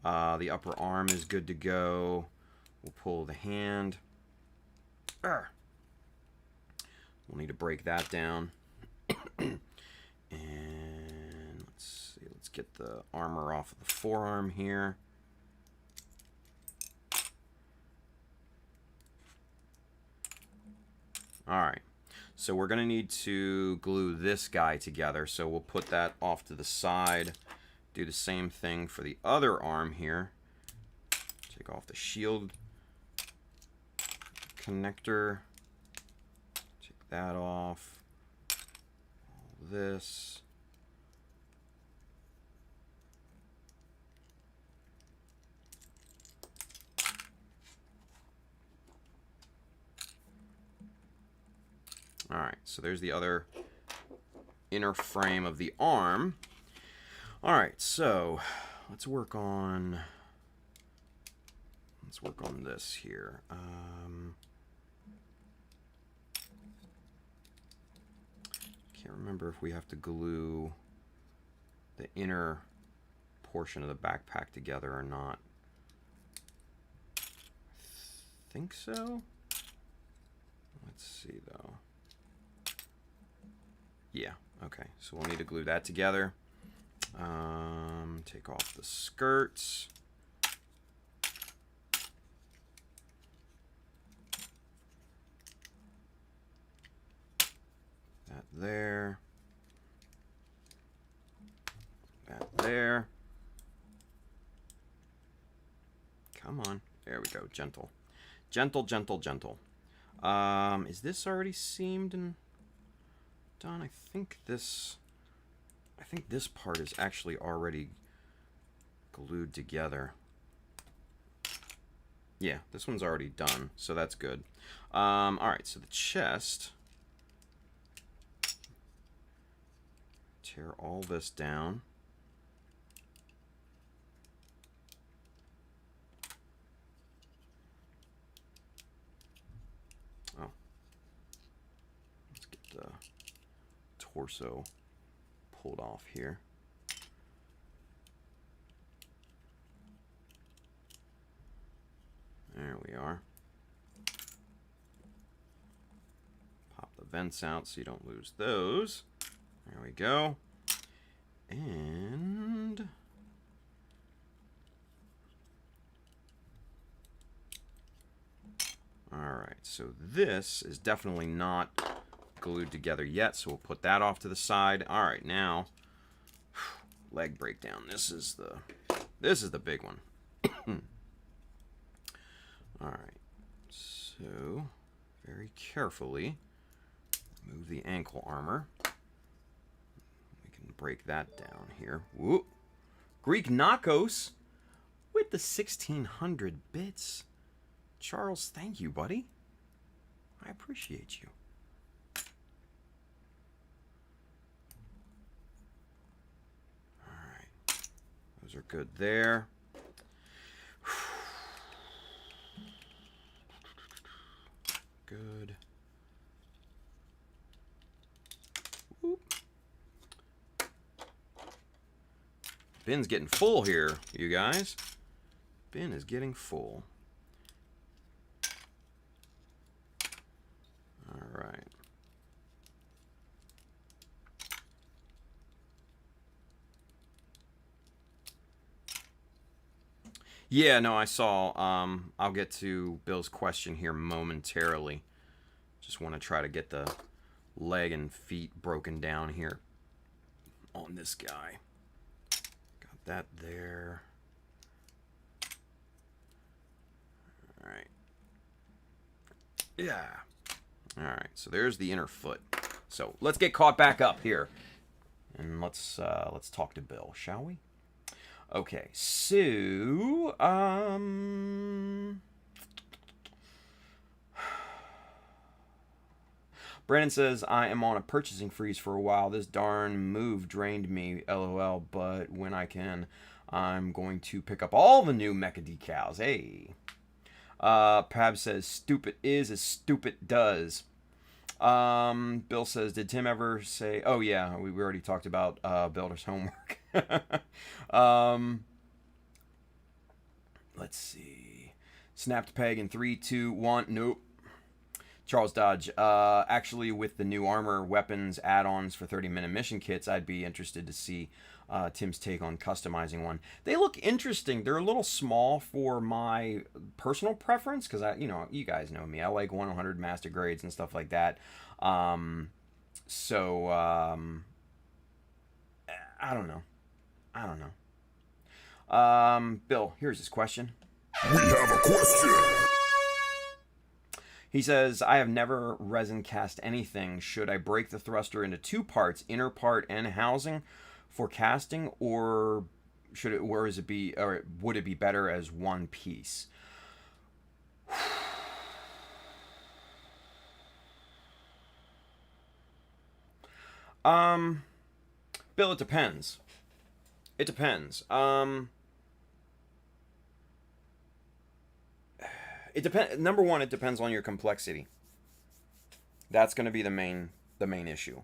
The upper arm is good to go. We'll pull the hand. We'll need to break that down. And let's see, let's get the armor off of the forearm here. Alright, so we're going to need to glue this guy together, so we'll put that off to the side. Do the same thing for the other arm here. Take off the shield connector. Take that off. All this. Alright, so there's the other inner frame of the arm. Alright, so let's work on this here. Can't remember if we have to glue the inner portion of the backpack together or not. I think so. Let's see though. Yeah, okay, so we'll need to glue that together. Take off the skirts. That there. That there. Come on. There we go. Gentle. Gentle, gentle, gentle. Is this already seamed and done? I think this part is actually already glued together. Yeah, this one's already done, so that's good. Alright, so the chest. Tear all this down. Oh. Let's get the torso pulled off here. There we are. Pop the vents out so you don't lose those. There we go. And alright, so this is definitely not glued together yet, so we'll put that off to the side. Alright, now leg breakdown. This is the big one. Alright, so very carefully move the ankle armor. We can break that down here. Whoop. Greek Knockos with the 1600 bits. Charles, thank you, buddy. I appreciate you. Alright, those are good there. good. Whoop. Bin's getting full here, you guys. Bin is getting full. All right. Yeah, no, I saw. I'll get to Bill's question here momentarily. Just want to try to get the leg and feet broken down here on this guy. Got that there. All right. Yeah. All right. So there's the inner foot. So let's get caught back up here, and let's talk to Bill, shall we? Okay. So Brandon says, I am on a purchasing freeze for a while. This darn move drained me, lol, but when I can, I'm going to pick up all the new Mecha Decals. Hey. Pab says, stupid is as stupid does. Bill says, did Tim ever say, oh yeah, we already talked about Builder's homework. Let's see. Snapped peg in 3, 2, 1. Nope. Charles Dodge. Actually, with the new armor weapons add-ons for 30-minute mission kits, I'd be interested to see Tim's take on customizing one. They look interesting. They're a little small for my personal preference because you guys know me. I like 100 master grades and stuff like that. I don't know. Bill, here's his question. We have a question. He says, I have never resin cast anything. Should I break the thruster into 2 parts, inner part and housing, for casting, or would it be better as one piece? Bill, it depends. It depends. It depends. Number one, it depends on your complexity. That's going to be the main issue.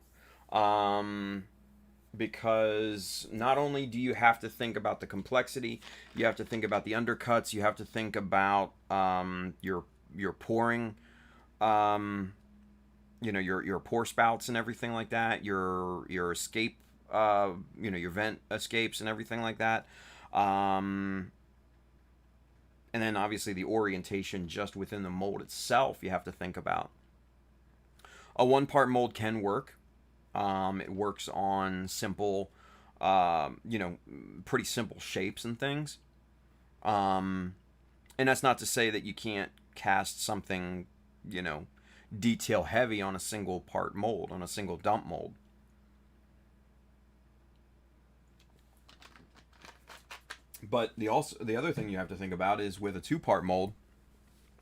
Because not only do you have to think about the complexity, you have to think about the undercuts, you have to think about your pouring, your pour spouts and everything like that, your escape, your vent escapes and everything like that. And then obviously the orientation just within the mold itself you have to think about. A 1-part mold can work. It works on simple, pretty simple shapes and things. And that's not to say that you can't cast something, detail heavy on a single part mold, on a single dump mold. But the other thing you have to think about is with a 2-part mold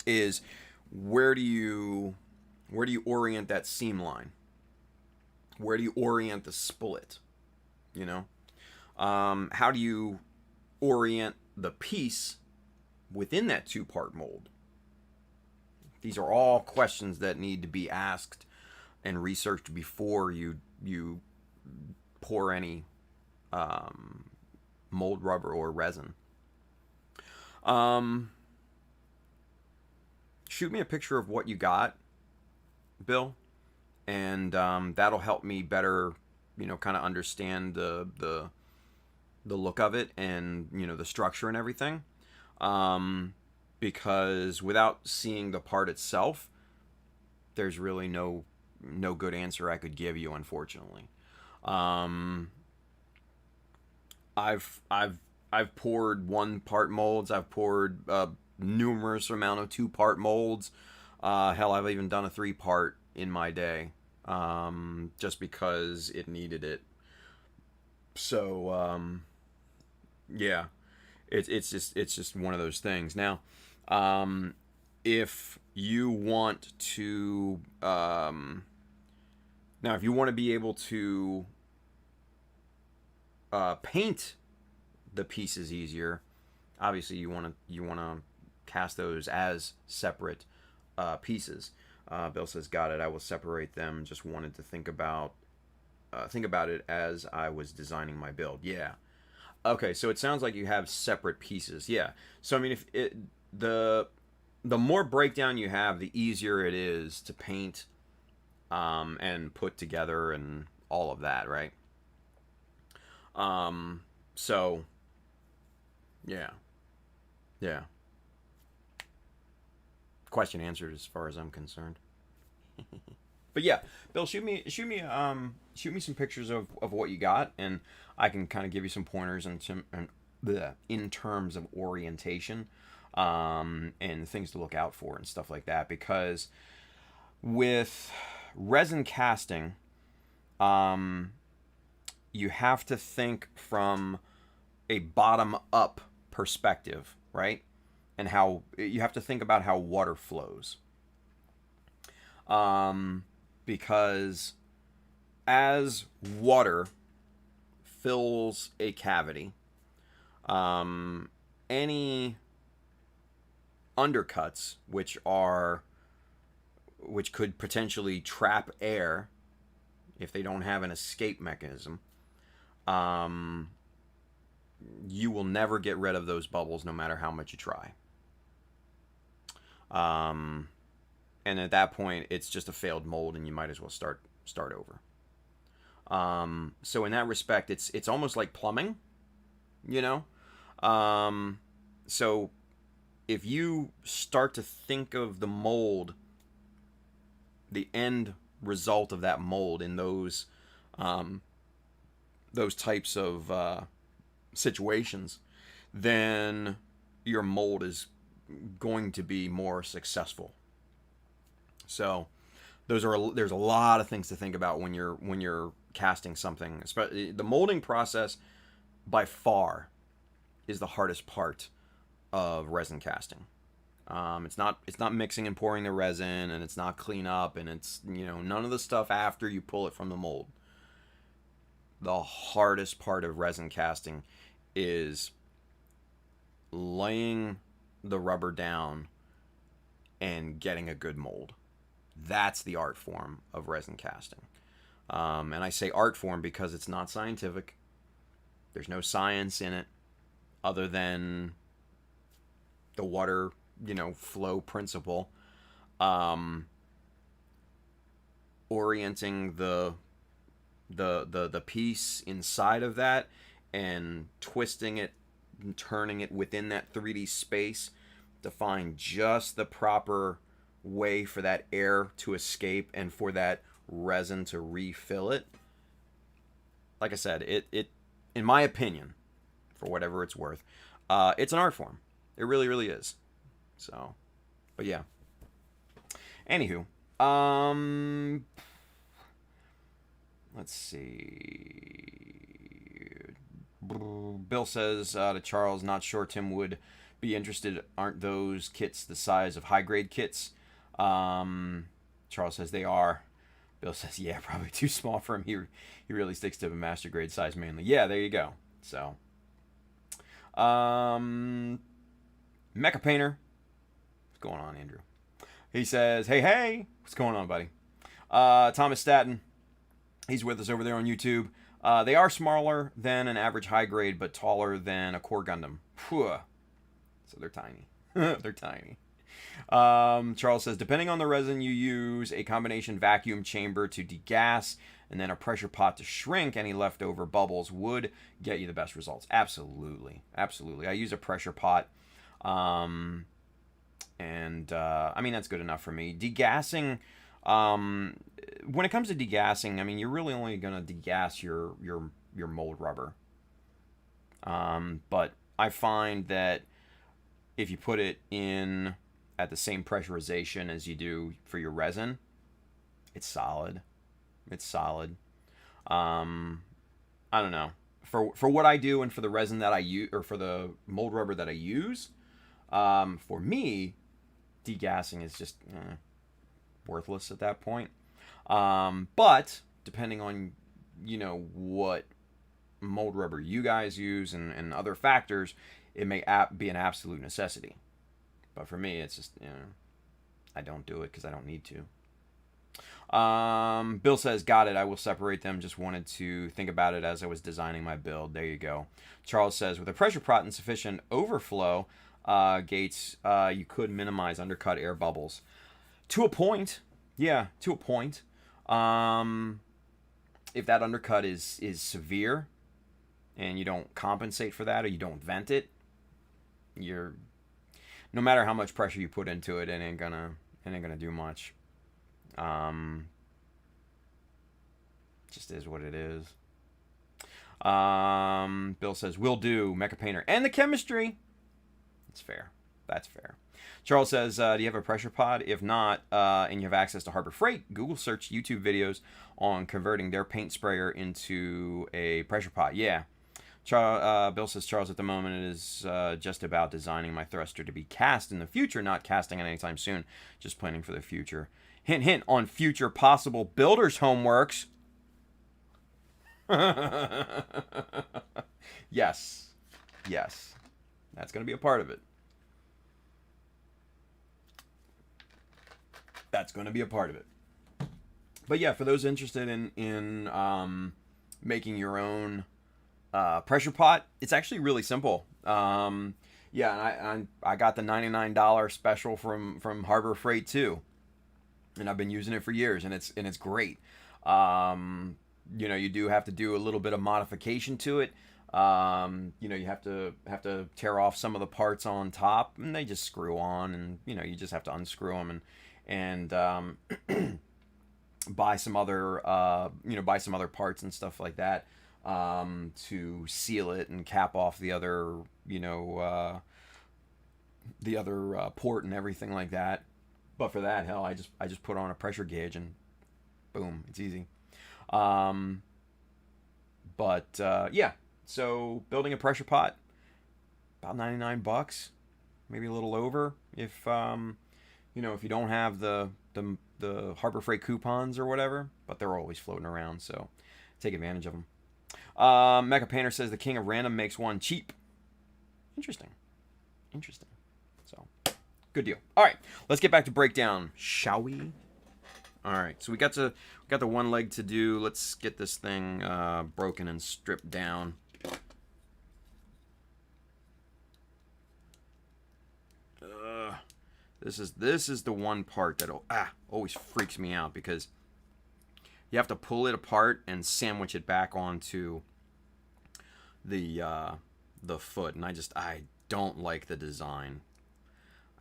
is where do you orient that seam line? Where do you orient the split? How do you orient the piece within that 2-part mold? These are all questions that need to be asked and researched before you pour any mold rubber or resin. Shoot me a picture of what you got, Bill, and that'll help me better, kind of understand the look of it and the structure and everything. Because without seeing the part itself, there's really no good answer I could give you, unfortunately. I've poured 1-part molds. I've poured numerous amount of 2-part molds. Hell, I've even done a 3-part in my day, just because it needed it. So yeah, it's just one of those things. Now, if you want to be able to paint the pieces easier, obviously you want to cast those as separate pieces. Bill says, got it. I will separate them. Just wanted to think about it as I was designing my build. Yeah. Okay, so it sounds like you have separate pieces. Yeah. So I mean, if it the more breakdown you have, the easier it is to paint and put together and all of that, right? So yeah. Yeah. Question answered as far as I'm concerned. But yeah, Bill, shoot me some pictures of what you got, and I can kind of give you some pointers in terms of orientation, and things to look out for and stuff like that. Because with resin casting, you have to think from a bottom up perspective, right? And how you have to think about how water flows. Because as water fills a cavity, any undercuts which could potentially trap air if they don't have an escape mechanism, you will never get rid of those bubbles no matter how much you try. And at that point, it's just a failed mold, and you might as well start over. So in that respect, it's almost like plumbing, you know. So if you start to think of the mold, the end result of that mold in those types of situations, then your mold is going to be more successful. So there's a lot of things to think about when you're casting something. Especially the molding process, by far, is the hardest part of resin casting. It's not mixing and pouring the resin, and it's not cleanup, and it's none of the stuff after you pull it from the mold. The hardest part of resin casting is laying the rubber down and getting a good mold. That's the art form of resin casting. And I say art form because it's not scientific. There's no science in it other than the water, flow principle. Orienting the piece inside of that and twisting it and turning it within that 3D space to find just the proper way for that air to escape and for that resin to refill it. Like I said, it in my opinion, for whatever it's worth, it's an art form. It really, really is. So, but yeah. Anywho, let's see. Bill says to Charles, not sure Tim would be interested. Aren't those kits the size of high grade kits? Charles says they are. Bill says, yeah, probably too small for him. He really sticks to a master grade size mainly. Yeah, there you go. So, Mecha Painter. What's going on, Andrew? He says, hey, what's going on, buddy? Thomas Staten. He's with us over there on YouTube. They are smaller than an average high grade, but taller than a core Gundam. Phew. So they're tiny. They're tiny. Charles says, depending on the resin you use, a combination vacuum chamber to degas and then a pressure pot to shrink any leftover bubbles would get you the best results. Absolutely. I use a pressure pot. I mean, that's good enough for me. Degassing, when it comes to degassing, I mean, you're really only going to degas your mold rubber. But I find that if you put it in at the same pressurization as you do for your resin, it's solid. I don't know. For what I do and for the resin that I use, or for the mold rubber that I use, for me, degassing is just worthless at that point. But depending on what mold rubber you guys use and other factors, it may be an absolute necessity. But for me, it's just I don't do it because I don't need to. Bill says, got it. I will separate them. Just wanted to think about it as I was designing my build. There you go. Charles says, with a pressure pot and sufficient overflow gates, you could minimize undercut air bubbles. To a point. Yeah, to a point. If that undercut is severe and you don't compensate for that or you don't vent it, you're, no matter how much pressure you put into it, it ain't gonna do much. Just is what it is. Bill says, will do, Mecha Painter. And the chemistry. That's fair. That's fair. Charles says, do you have a pressure pod? If not, and you have access to Harbor Freight, Google search YouTube videos on converting their paint sprayer into a pressure pot. Yeah. Bill says, Charles, at the moment it is just about designing my thruster to be cast in the future, not casting it anytime soon. Just planning for the future. Hint, hint on future possible builders' homeworks. Yes. Yes. That's going to be a part of it. That's going to be a part of it. But yeah, for those interested in making your own pressure pot, it's actually really simple. Yeah, and I got the $99 special from Harbor Freight too, and I've been using it for years, and it's great. You know, you do have to do a little bit of modification to it. You know, you have to tear off some of the parts on top, and they just screw on, and you know, you just have to unscrew them and buy some other parts and stuff like that to seal it and cap off the other port and everything like that. But for that, hell, I just put on a pressure gauge and boom, it's easy. Yeah, so building a pressure pot, about $99, maybe a little over if if you don't have the Harbor Freight coupons or whatever, but they're always floating around, so take advantage of them. Mecha Painter says the King of Random makes one cheap. Interesting. So, good deal. All right, let's get back to breakdown, shall we? All right, so we got the one leg to do. Let's get this thing broken and stripped down. This is the one part that always freaks me out, because you have to pull it apart and sandwich it back onto the foot, and I don't like the design.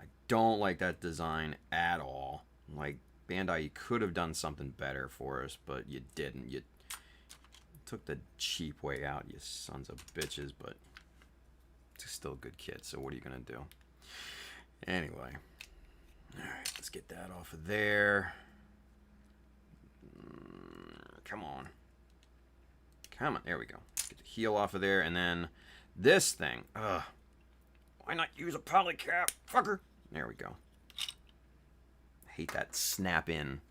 I don't like that design at all. Like, Bandai, you could have done something better for us, but you didn't. You took the cheap way out, you sons of bitches, but it's still a good kit, so what are you gonna do? Anyway. Alright, let's get that off of there. Come on. There we go. Get the heel off of there, and then this thing. Why not use a polycap, fucker? There we go. I hate that snap-in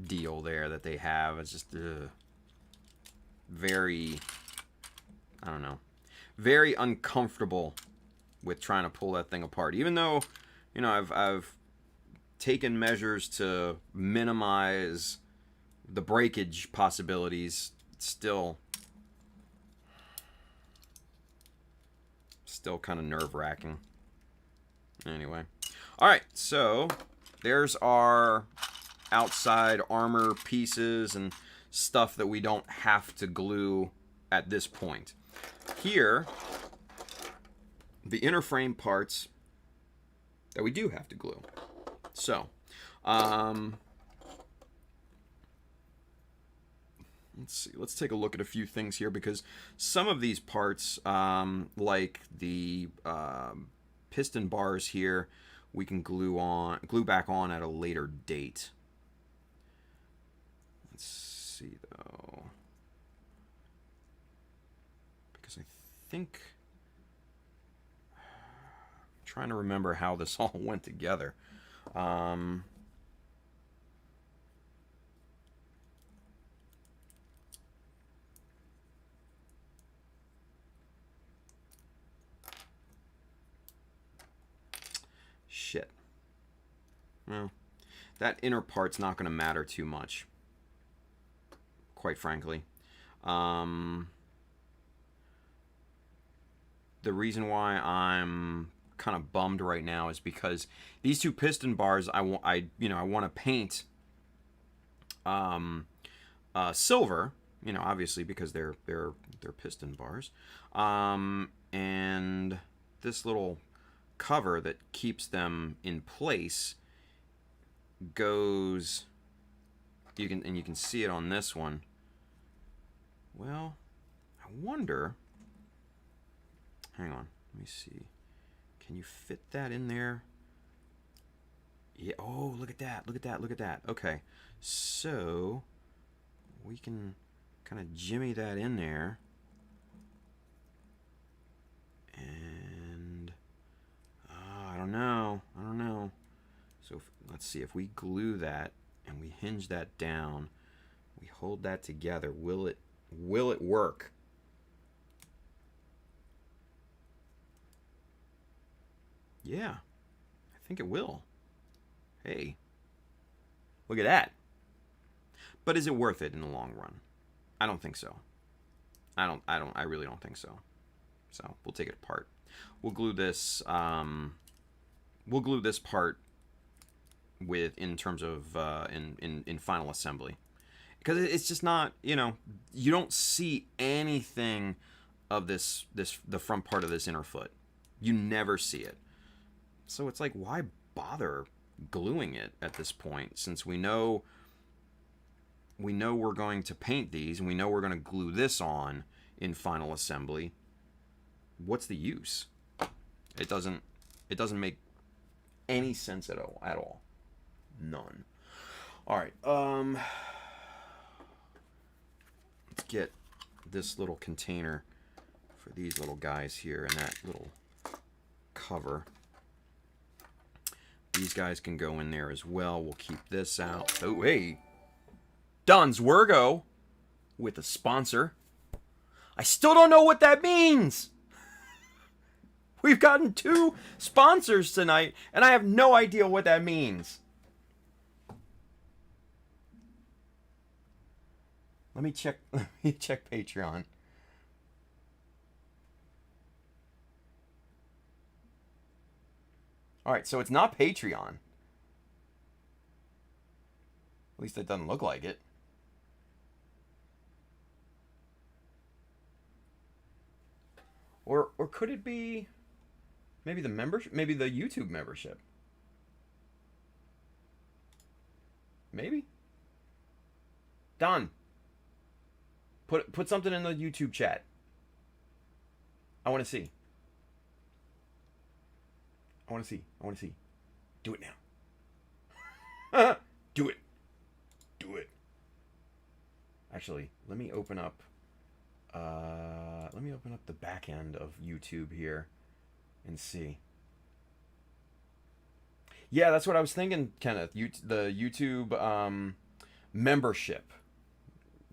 deal there that they have. It's just very, I don't know, very uncomfortable with trying to pull that thing apart. Even though, you know, I've taken measures to minimize the breakage possibilities, still kind of nerve-wracking. Anyway. Alright, so there's our outside armor pieces and stuff that we don't have to glue at this point. Here, the inner frame parts that we do have to glue. So, let's see. Let's take a look at a few things here, because some of these parts, like the piston bars here, we can glue back on at a later date. Let's see though, because I think, I'm trying to remember how this all went together. Shit. Well, that inner part's not going to matter too much, quite frankly. The reason why I'm kind of bummed right now is because these two piston bars I want to paint silver, obviously because they're piston bars, and this little cover that keeps them in place goes, you can see it on this one. Well, I wonder, hang on, let me see, can you fit that in there? Yeah, oh, look at that, look at that, look at that. Okay, so we can kind of jimmy that in there, and I don't know. So let's see, if we glue that and we hinge that down, we hold that together, will it work? Yeah, I think it will. Hey, look at that. But is it worth it in the long run? I don't think so. I really don't think so. So we'll take it apart. We'll glue this part in terms of in final assembly, because it's just not, you don't see anything of the front part of this inner foot. You never see it. So it's like, why bother gluing it at this point, since we know we're going to paint these and we know we're going to glue this on in final assembly? What's the use? It doesn't make any sense at all. None. All right. Let's get this little container for these little guys here and that little cover. These guys can go in there as well. We'll keep this out. Oh, hey. Don's Wergo with a sponsor. I still don't know what that means. We've gotten 2 sponsors tonight, and I have no idea what that means. Let me check Patreon. All right, so it's not Patreon. At least it doesn't look like it. Or could it be maybe the membership, maybe the YouTube membership? Maybe. Don, put something in the YouTube chat. I want to see. I want to see. Do it now. Do it. Actually, let me open up the back end of YouTube here and see. Yeah, that's what I was thinking, Kenneth. The YouTube membership.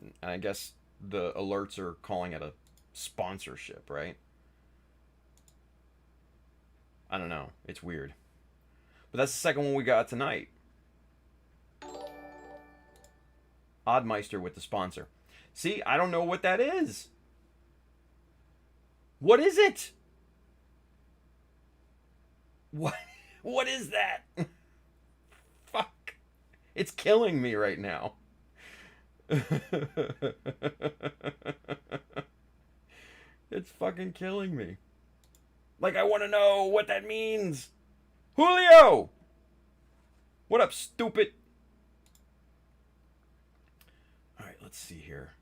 And I guess the alerts are calling it a sponsorship, right? I don't know. It's weird. But that's the second one we got tonight. Oddmeister with the sponsor. See, I don't know what that is. What is it? What is that? Fuck. It's killing me right now. It's fucking killing me. Like, I want to know what that means. Julio! What up, stupid? Alright, let's see here.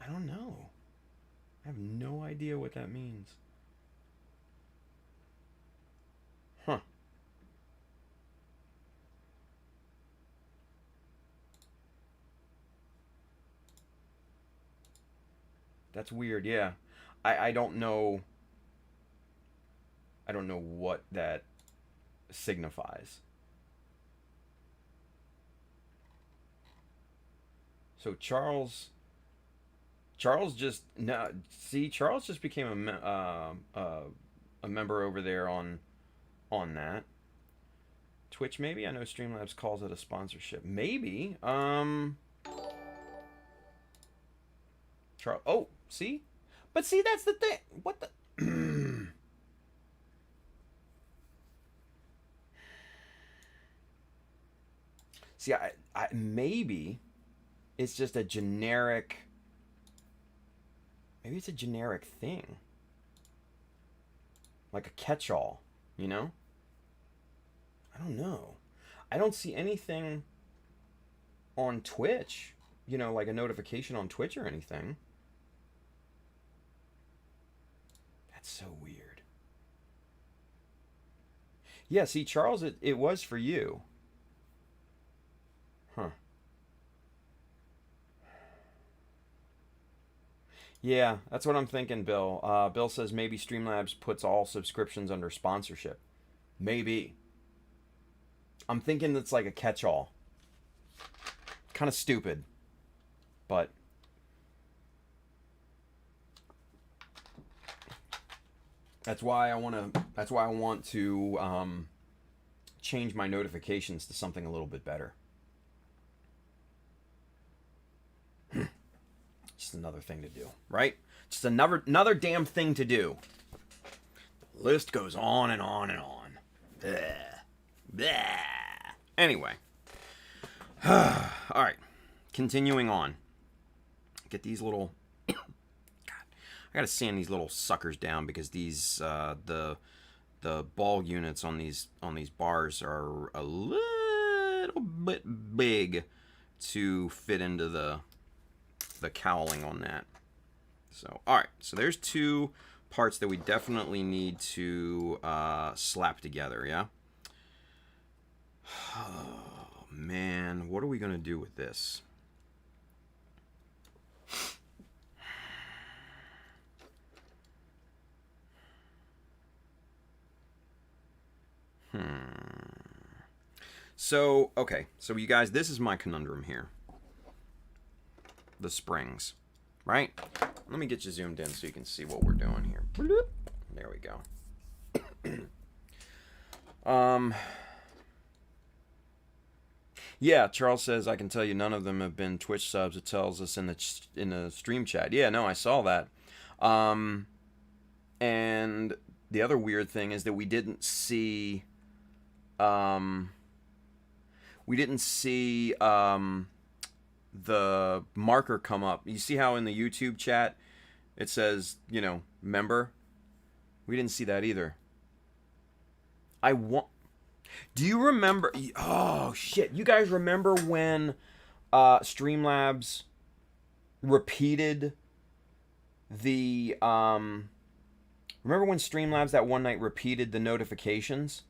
I don't know. I have no idea what that means. Huh. That's weird, yeah. I don't know. I don't know what that signifies. So Charles just no. See, Charles just became a member over there on that Twitch. Maybe I know Streamlabs calls it a sponsorship. Maybe. Charles. Oh, see, but see that's the thing. What the. See, I maybe it's just a generic. Maybe it's a generic thing. Like a catch-all, you know? I don't know. I don't see anything on Twitch, you know, like a notification on Twitch or anything. That's so weird. Yeah, see, Charles, it was for you. Huh. Yeah, that's what I'm thinking, Bill. Bill says maybe Streamlabs puts all subscriptions under sponsorship. Maybe. I'm thinking it's like a catch-all. Kind of stupid, but that's why I want to. That's why I want to change my notifications to something a little bit better. Just another thing to do, right? Just another damn thing to do. The list goes on and on and on. Bleh. Bleh. Anyway. All right. Continuing on. Get these little... God. I gotta sand these little suckers down because these... the ball units on these bars are a little bit big to fit into the cowling on that. So, alright. So there's two parts that we definitely need to slap together, yeah? Oh, man. What are we going to do with this? So, okay. So, you guys, this is my conundrum here. The springs, right? Let me get you zoomed in so you can see what we're doing here. Bloop. There we go. Yeah, Charles says I can tell you none of them have been Twitch subs. It tells us in the stream chat. Yeah, no, I saw that. And the other weird thing is that we didn't see the marker come up. You see how in the YouTube chat it says, you know, member? We didn't see that either. Do you remember? Oh, shit. You guys remember when Streamlabs repeated the... remember when Streamlabs that one night repeated the notifications?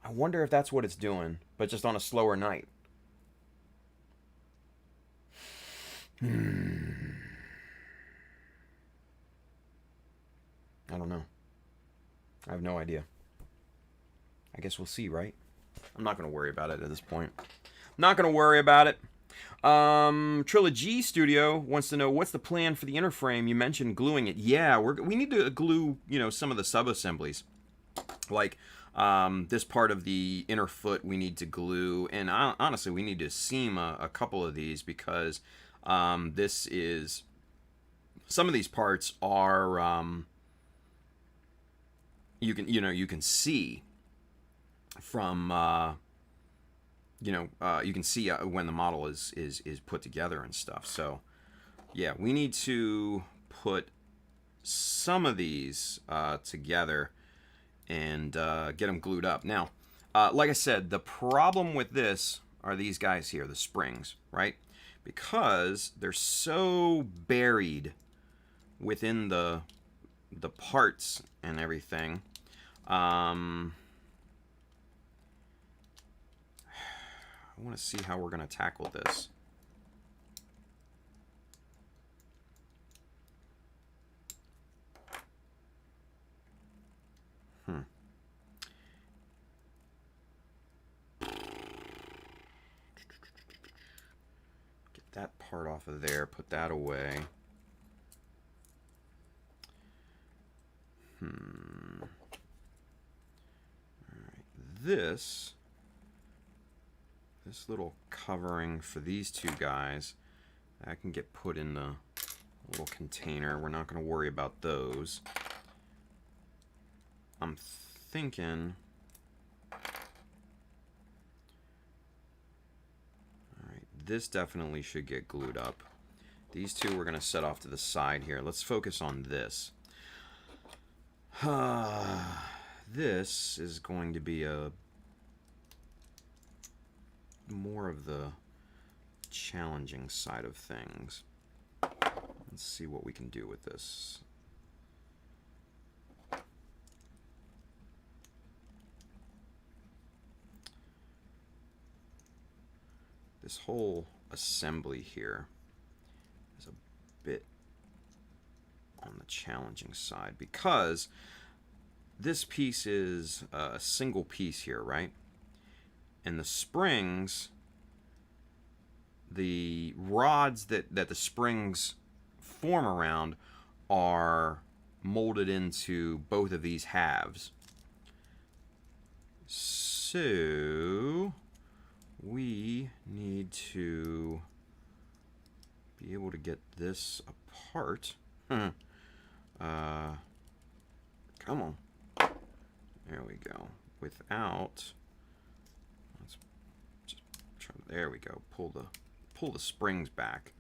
I wonder if that's what it's doing, but just on a slower night. I don't know. I have no idea. I guess we'll see, right? I'm not going to worry about it at this point. Not going to worry about it. Trilogy Studio wants to know, what's the plan for the inner frame? You mentioned gluing it. Yeah, we need to glue, you know, some of the sub-assemblies. Like, this part of the inner foot we need to glue. And honestly, we need to seam a couple of these because this is... Some of these parts are... you can see from you can see when the model is put together and stuff. So yeah, we need to put some of these together and get them glued up. Now, like I said, the problem with this are these guys here, the springs, right? Because they're so buried within the parts and everything. I want to see how we're going to tackle this. part off of there, put that away. Alright, this little covering for these two guys, that can get put in the little container. We're not going to worry about those. I'm thinking... Alright, this definitely should get glued up. These two we're going to set off to the side here. Let's focus on this. This is going to be a more of the challenging side of things. Let's see what we can do with this. This whole assembly here is a bit on the challenging side because this piece is a single piece here, right? And the springs, the rods that the springs form around are molded into both of these halves. So we need to be able to get this apart. Come on. There we go. Without, let's just try. There we go. Pull the springs back,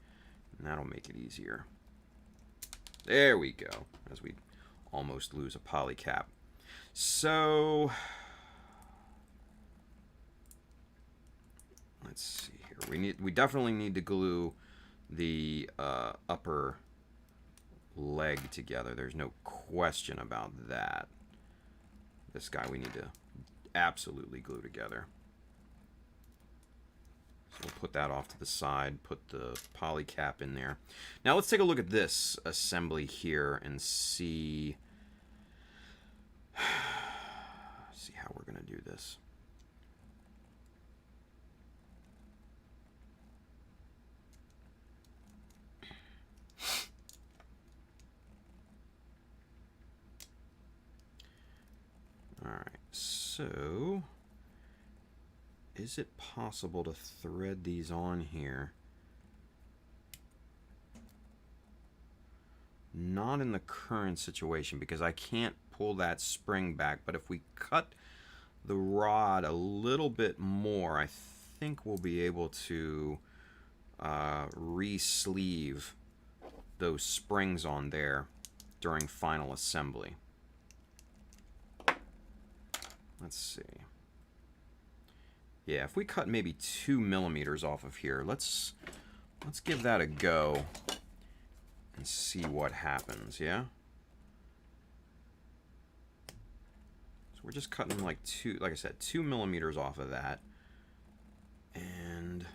and that'll make it easier. There we go. As we almost lose a poly cap. So let's see here. We definitely need to glue the upper leg together. There's no question about that. This guy we need to absolutely glue together. So we'll put that off to the side, put the poly cap in there. Now let's take a look at this assembly here and see how we're going to do this. Alright, so is it possible to thread these on here? Not in the current situation because I can't pull that spring back, but if we cut the rod a little bit more, I think we'll be able to re-sleeve those springs on there during final assembly. Let's see. Yeah, if we cut maybe 2 millimeters off of here, let's give that a go and see what happens, yeah? So we're just cutting like I said, 2 millimeters off of that. And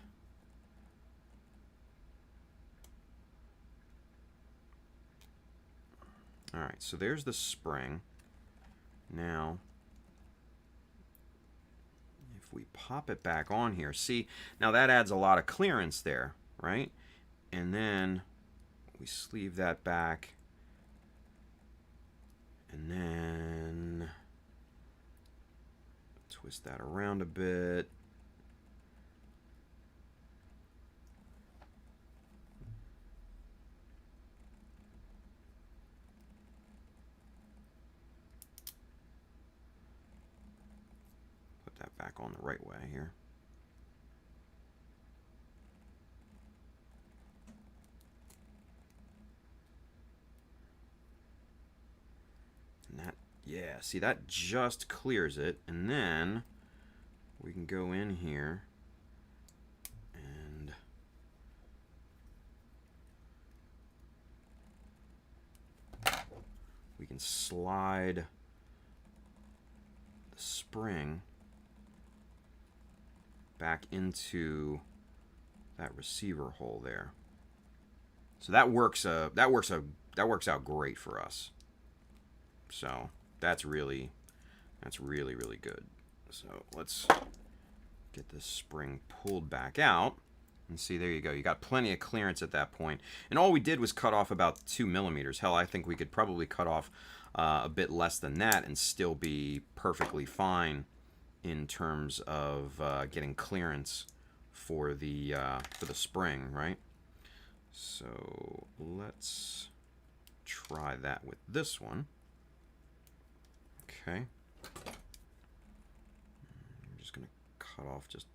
all right, so there's the spring. Now, if we pop it back on here, see, now that adds a lot of clearance there, right? And then we sleeve that back, and then twist that around a bit. Put that back on the right way here. And that, yeah, see, that just clears it. And then we can go in here and we can slide the spring back into that receiver hole there. So that works out great for us. So that's really good. So let's get this spring pulled back out. And see, there you go. You got plenty of clearance at that point. And all we did was cut off about 2 millimeters. Hell, I think we could probably cut off a bit less than that and still be perfectly fine in terms of getting clearance for the spring, right? So let's try that with this one. Okay. I'm just going to cut off just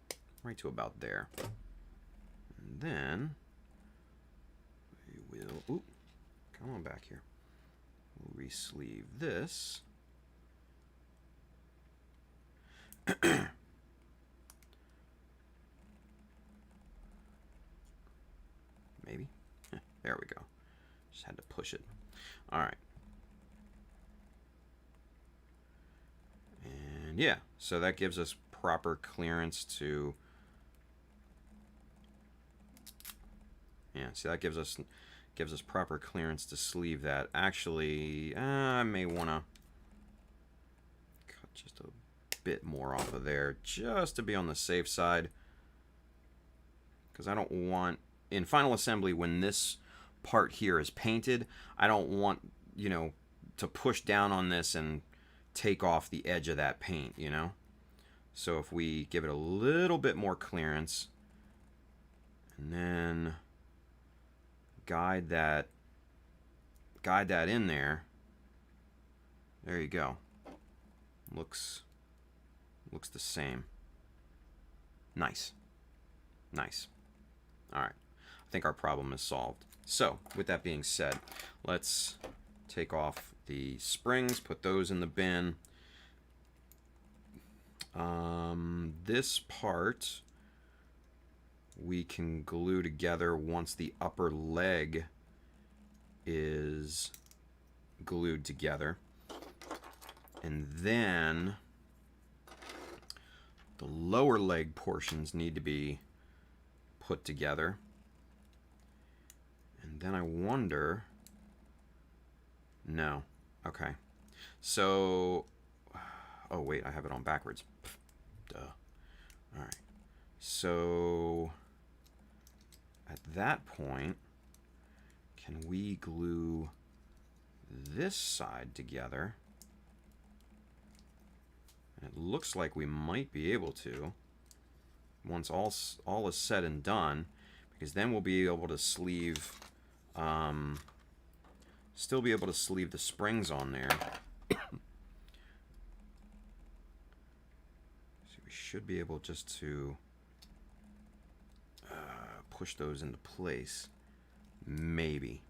right to about there. And then we will, oop, come on back here. We'll re-sleeve this. Maybe. There we go. Just had to push it. All right. And yeah, so that gives us proper clearance to... Yeah, see, that gives us proper clearance to sleeve that. Actually, I may want to cut just a bit more off of there just to be on the safe side, because I don't want, in final assembly, when this part here is painted, I don't want, you know, to push down on this and take off the edge of that paint, you know. So if we give it a little bit more clearance and then guide that in there, there you go. Looks the same. Nice. Nice. All right. I think our problem is solved. So, with that being said, let's take off the springs, put those in the bin. This part we can glue together once the upper leg is glued together. And then the lower leg portions need to be put together. And then I wonder... No. Okay. So... Oh, wait, I have it on backwards. Duh. Alright. So... At that point, can we glue this side together? And it looks like we might be able to once all is said and done, because then we'll be able to sleeve, still be able to sleeve the springs on there. So we should be able just to push those into place. Maybe.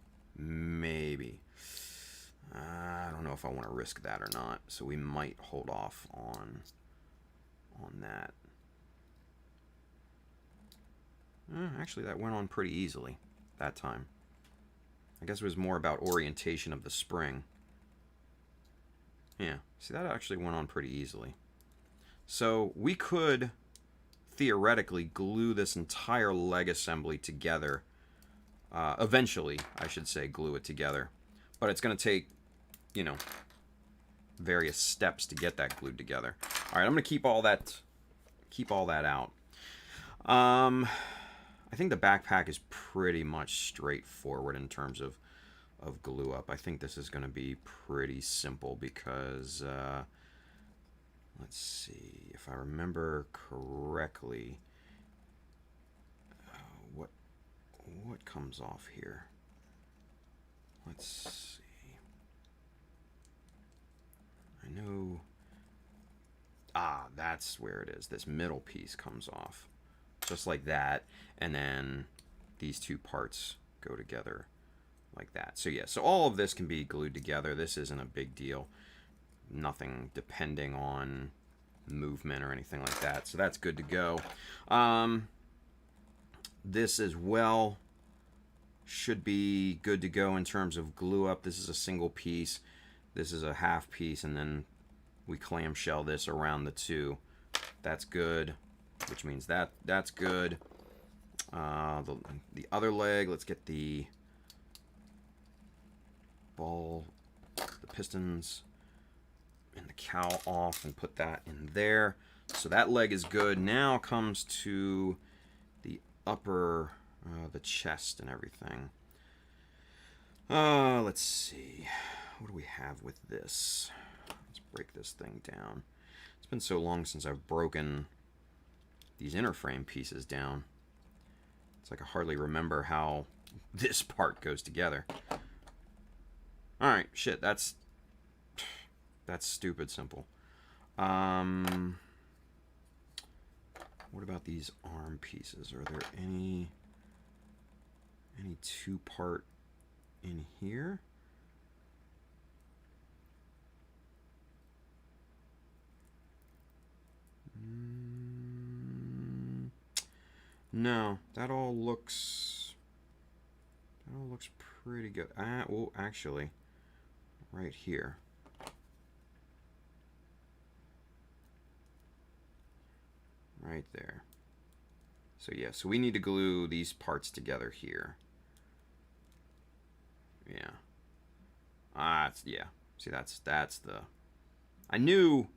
I don't know if I want to risk that or not, so we might hold off on that. Actually, that went on pretty easily that time. I guess it was more about orientation of the spring. Yeah, see, that actually went on pretty easily. So we could theoretically glue this entire leg assembly together. Eventually, I should say, glue it together. But it's going to take, you know, various steps to get that glued together. All right, I'm going to keep all that out. I think the backpack is pretty much straightforward in terms of glue up. I think this is going to be pretty simple because, let's see, if I remember correctly, what comes off here? Let's see. I know. That's where it is. This middle piece comes off. Just like that. And then these two parts go together like that. So yeah, so all of this can be glued together. This isn't a big deal. Nothing depending on movement or anything like that. So that's good to go. This as well should be good to go in terms of glue up. This is a single piece. This is a half piece, and then we clamshell this around the two. That's good, which means that's good. The other leg, let's get the ball, the pistons, and the cowl off and put that in there. So that leg is good. Now comes to the upper, the chest and everything. Let's see. What do we have with this? Let's break this thing down. It's been so long since I've broken these inner frame pieces down. It's like I hardly remember how this part goes together. Alright, shit, that's stupid simple. What about these arm pieces? Are there any two-part in here? No, that all looks pretty good. Well, actually, right here. Right there. So yeah, so we need to glue these parts together here. Yeah. Yeah. See, that's the. I knew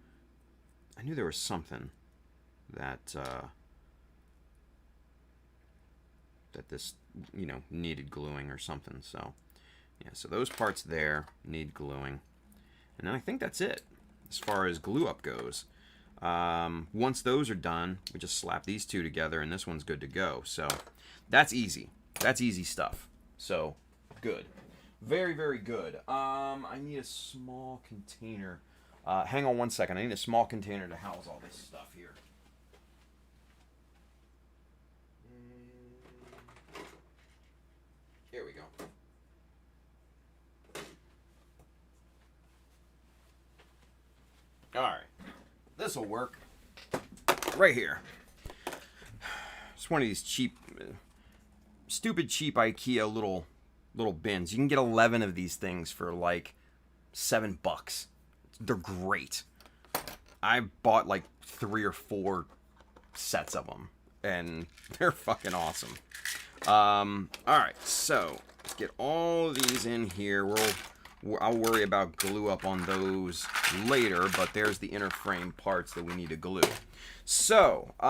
there was something that that this, needed gluing or something. So yeah, so those parts there need gluing, and then I think that's it as far as glue up goes. Once those are done, we just slap these two together, and this one's good to go. So that's easy. That's easy stuff. So good, very, very good. I need a small container. Hang on one second. I need a small container to house all this stuff here. Here we go. All right. This will work. Right here. It's one of these cheap, stupid cheap IKEA little bins. You can get 11 of these things for like $7. They're great. I bought like 3 or 4 sets of them, and they're fucking awesome. All right, so let's get all of these in here. I'll worry about glue up on those later, but there's the inner frame parts that we need to glue. So, what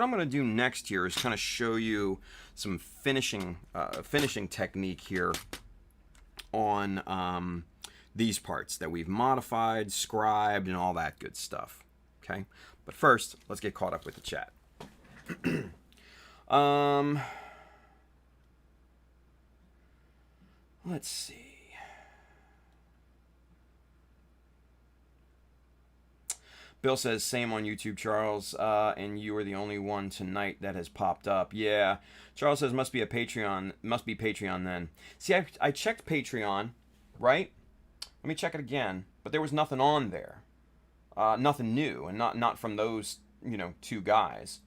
I'm going to do next here is kind of show you some finishing technique here on these parts that we've modified, scribed, and all that good stuff. Okay, but first, let's get caught up with the chat. Let's see. Bill says, same on YouTube, Charles, and you are the only one tonight that has popped up. Yeah, Charles says, must be Patreon then. See, I checked Patreon, right? Let me check it again, but there was nothing on there. Nothing new, and not from those, 2 guys.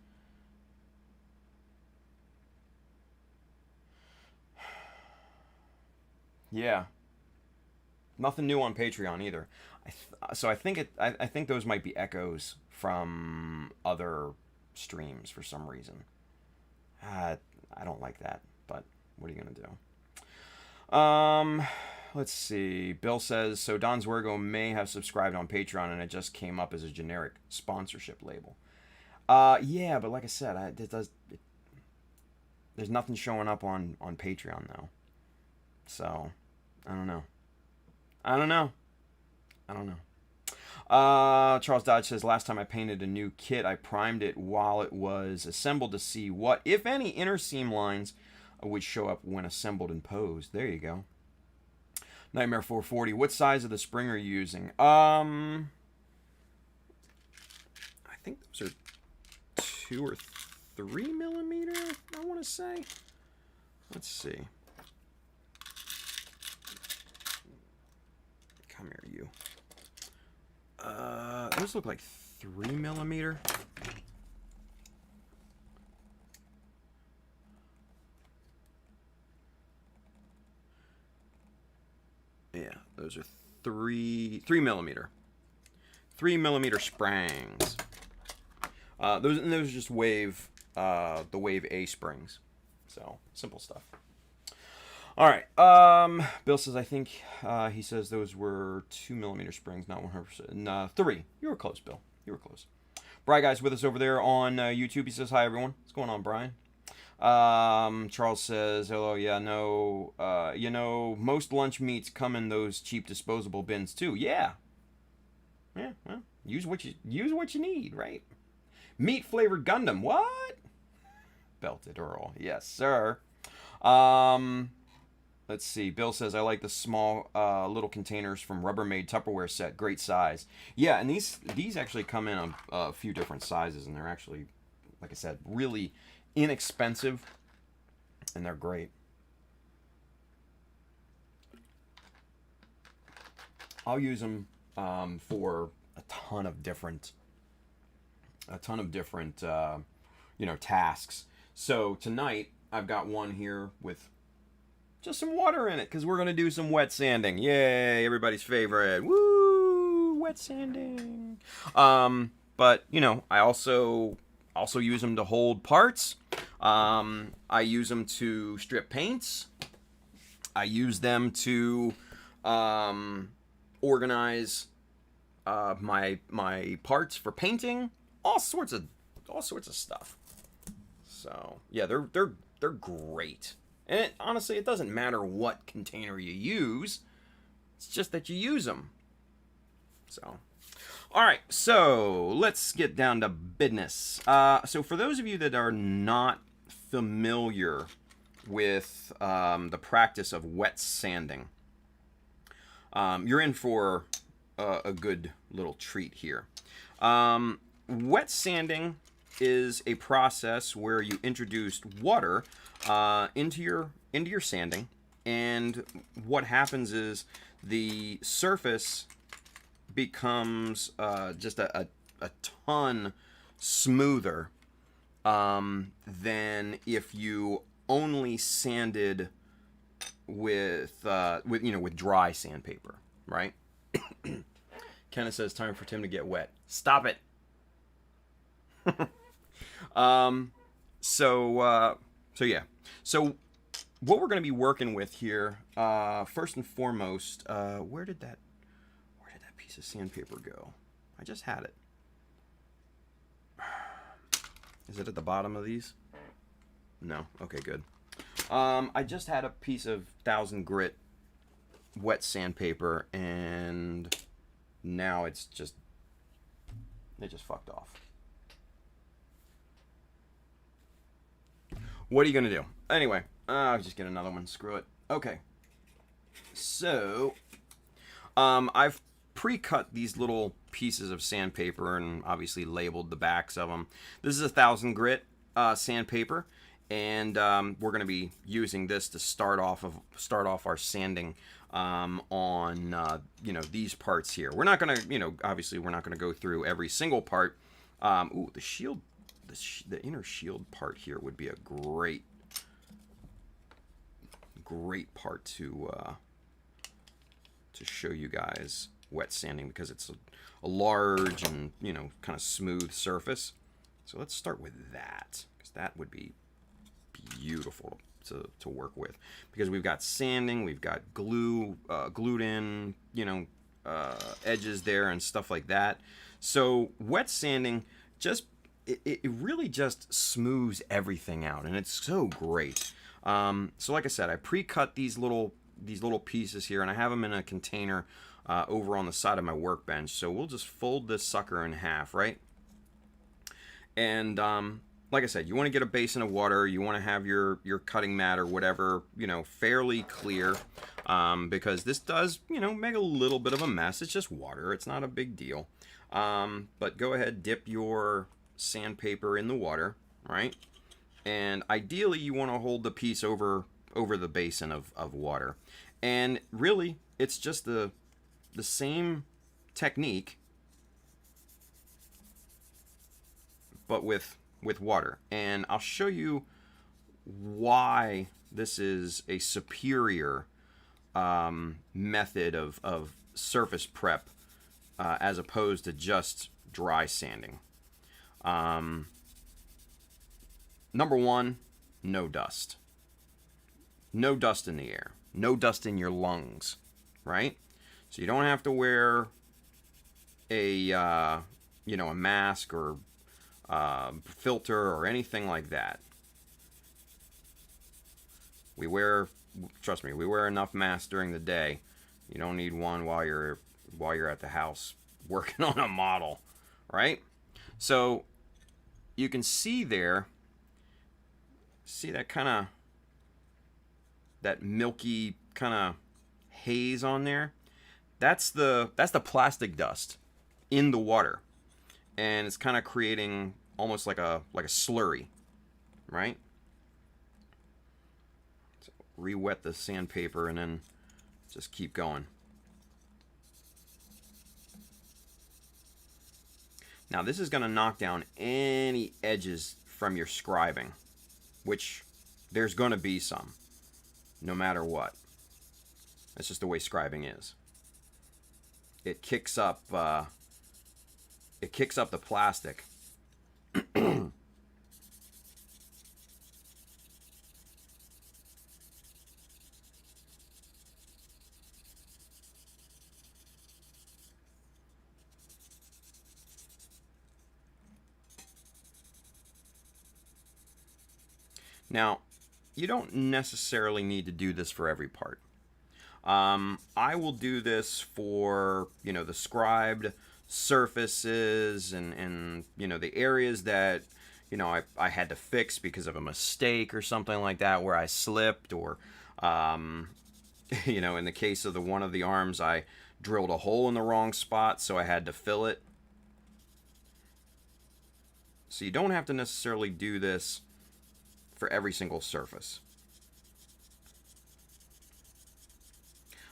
Yeah. Nothing new on Patreon either. So I think those might be echoes from other streams for some reason. I don't like that, but what are you gonna do? Let's see. Bill says, so Don Zwergo may have subscribed on Patreon and it just came up as a generic sponsorship label. Yeah, but like I said, there's nothing showing up on Patreon though. So I don't know. Charles Dodge says, last time I painted a new kit, I primed it while it was assembled to see what, if any, inner seam lines would show up when assembled and posed. There you go. Nightmare 440. What size of the spring are you using? I think those are 2 or 3 millimeter, I want to say. Let's see. Come here, you. Those look like 3 millimeter. Yeah, those are 3 millimeter. 3 millimeter springs. Those are just wave, the Wave A springs. So simple stuff. All right. Bill says, I think he says those were 2 millimeter springs, not 100%. 3. You were close, Bill. You were close. Brian Guy's with us over there on YouTube. He says, hi, everyone. What's going on, Brian? Charles says, hello, yeah, no, most lunch meats come in those cheap disposable bins, too. Yeah. Yeah, well, use what you need, right? Meat-flavored Gundam. What? Belted Earl. Yes, sir. Let's see. Bill says, I like the small little containers from Rubbermaid Tupperware set. Great size. Yeah, and these actually come in a few different sizes, and they're actually, like I said, really inexpensive, and they're great. I'll use them for a ton of different tasks. So tonight I've got one here with just some water in it because we're gonna do some wet sanding. Yay! Everybody's favorite. Woo! Wet sanding. But I also use them to hold parts. I use them to strip paints. I use them to organize my parts for painting. All sorts of stuff. So yeah, they're great. And honestly, it doesn't matter what container you use. It's just that you use them. So, all right. So let's get down to business. So for those of you that are not familiar with the practice of wet sanding, you're in for a good little treat here. Wet sanding is a process where you introduce water into your sanding, and what happens is the surface becomes just a ton smoother than if you only sanded with dry sandpaper, right? Kenneth says time for Tim to get wet. Stop it. So yeah. So what we're going to be working with here, first and foremost, where did that piece of sandpaper go? I just had it. Is it at the bottom of these? No. Okay, good. I just had a piece of 1000 grit wet sandpaper, and now it just fucked off. What are you gonna do? Anyway, I'll just get another one. Screw it. Okay. So, I've pre-cut these little pieces of sandpaper and obviously labeled the backs of them. This is 1000 grit sandpaper, and we're gonna be using this to start off our sanding on these parts here. We're not gonna, obviously we're not gonna go through every single part. Ooh, the shield. The inner shield part here would be a great part to show you guys wet sanding, because it's a large and kind of smooth surface. So let's start with that, because that would be beautiful to work with, because we've got sanding, we've got glue, glued in edges there and stuff like that. So wet sanding it really just smooths everything out, and it's so great. So like I said, I pre-cut these little pieces here, and I have them in a container over on the side of my workbench. So we'll just fold this sucker in half, right? And like I said, you want to get a basin of water. You want to have your cutting mat or whatever, fairly clear, because this does, make a little bit of a mess. It's just water. It's not a big deal. But go ahead, dip your sandpaper in the water, right? And ideally you want to hold the piece over the basin of water. And really it's just the same technique, but with water. And I'll show you why this is a superior method of surface prep as opposed to just dry sanding. Number one, no dust. No dust in the air. No dust in your lungs, right? So you don't have to wear a mask or filter or anything like that. We wear, trust me, we wear enough masks during the day. You don't need one while you're at the house working on a model, right? So you can see there, see that kind of, that milky kind of haze on there? That's the plastic dust in the water, and it's kind of creating almost like a slurry, right? So re-wet the sandpaper and then just keep going. Now this is going to knock down any edges from your scribing, which there's going to be some, no matter what. That's just the way scribing is. It kicks up the plastic. Now, you don't necessarily need to do this for every part. I will do this for, the scribed surfaces and the areas that, I had to fix because of a mistake or something like that, where I slipped, or, in the case of one of the arms, I drilled a hole in the wrong spot, so I had to fill it. So you don't have to necessarily do this for every single surface.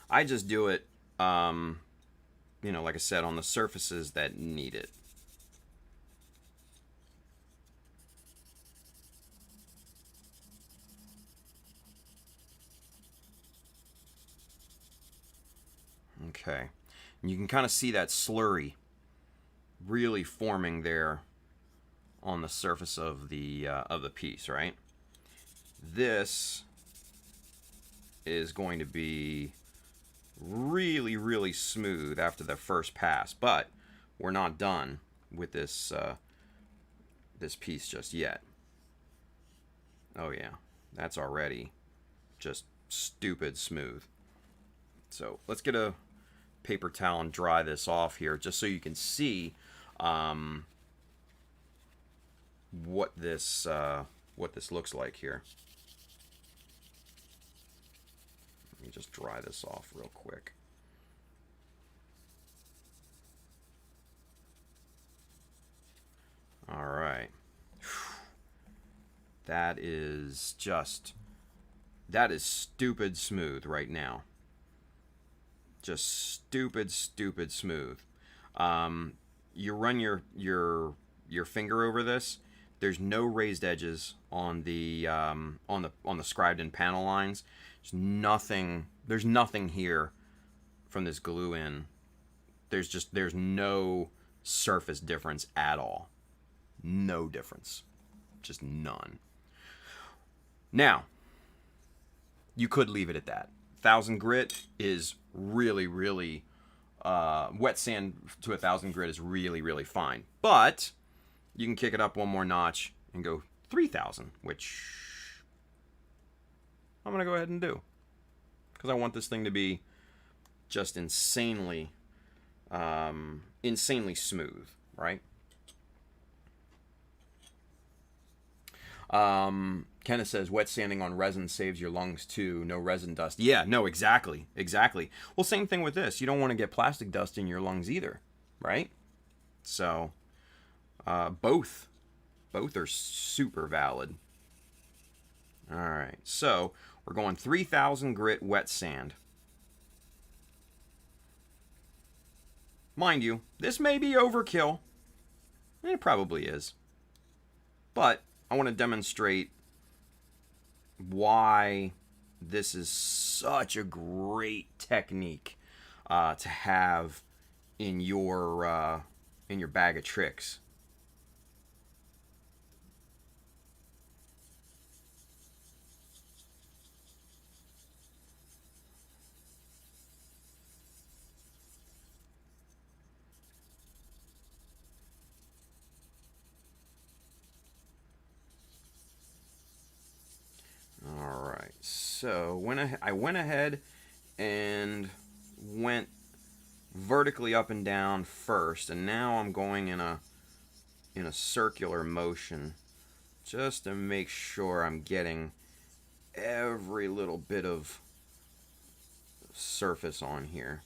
I just do it, like I said, on the surfaces that need it. Okay, and you can kind of see that slurry really forming there on the surface of the piece, right? This is going to be really, really smooth after the first pass, but we're not done with this this piece just yet. Oh yeah, that's already just stupid smooth. So let's get a paper towel and dry this off here, just so you can see what this looks like here. Let me just dry this off real quick. All right. That is stupid smooth right now. Just stupid smooth. You run your finger over this. There's no raised edges on the scribed in panel lines. There's nothing here from this glue in. There's no surface difference at all. No difference. Just none. Now, you could leave it at that. 1000 grit is really, really wet sand to 1000 grit is really, really fine. But you can kick it up one more notch and go 3000, which I'm going to go ahead and do, because I want this thing to be just insanely smooth, right? Kenneth says, wet sanding on resin saves your lungs too. No resin dust. Yeah, no, exactly. Well, same thing with this. You don't want to get plastic dust in your lungs either, right? So, both are super valid. All right, so we're going 3000 grit wet sand. Mind you, this may be overkill. It probably is. But I want to demonstrate why this is such a great technique to have in your bag of tricks. so I went ahead and went vertically up and down first, and now I'm going in a circular motion just to make sure I'm getting every little bit of surface on here.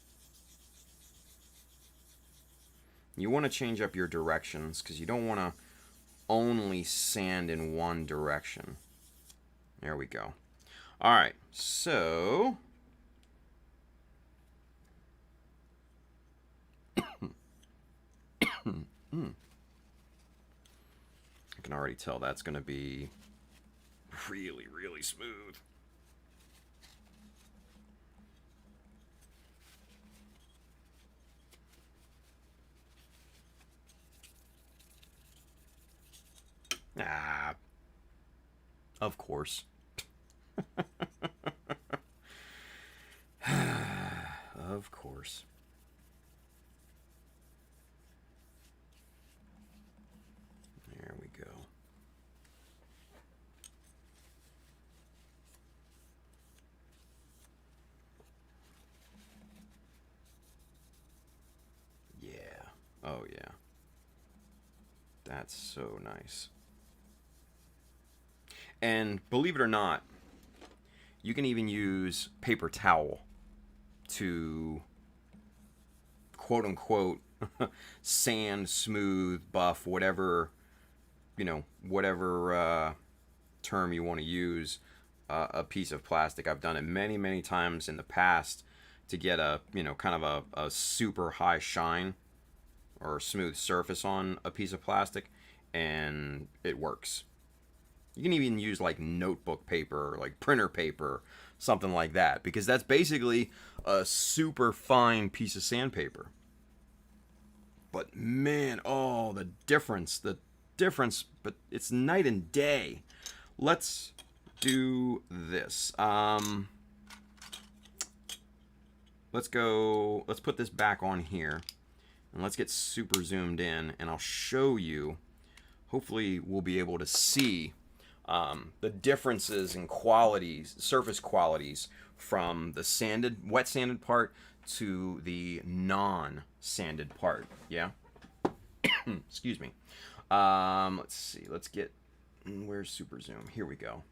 You want to change up your directions because you don't want to only sand in one direction. There we go. All right, so I can already tell that's going to be really, really smooth. Ah, of course. Of course. There we go. Yeah. Oh, yeah. That's so nice. And believe it or not, you can even use paper towel to quote unquote sand, smooth, buff, whatever, whatever term you want to use, a piece of plastic. I've done it many, many times in the past to get a, kind of a super high shine or smooth surface on a piece of plastic, and it works. You can even use like notebook paper, or like printer paper, something like that, because that's basically a super fine piece of sandpaper. But man, oh, the difference, but it's night and day. Let's do this. Let's put this back on here, and let's get super zoomed in, and I'll show you. Hopefully we'll be able to see the differences in qualities, surface qualities, from the wet sanded part to the non-sanded part. Yeah. Excuse me. Let's see. Let's get. Where's super zoom? Here we go.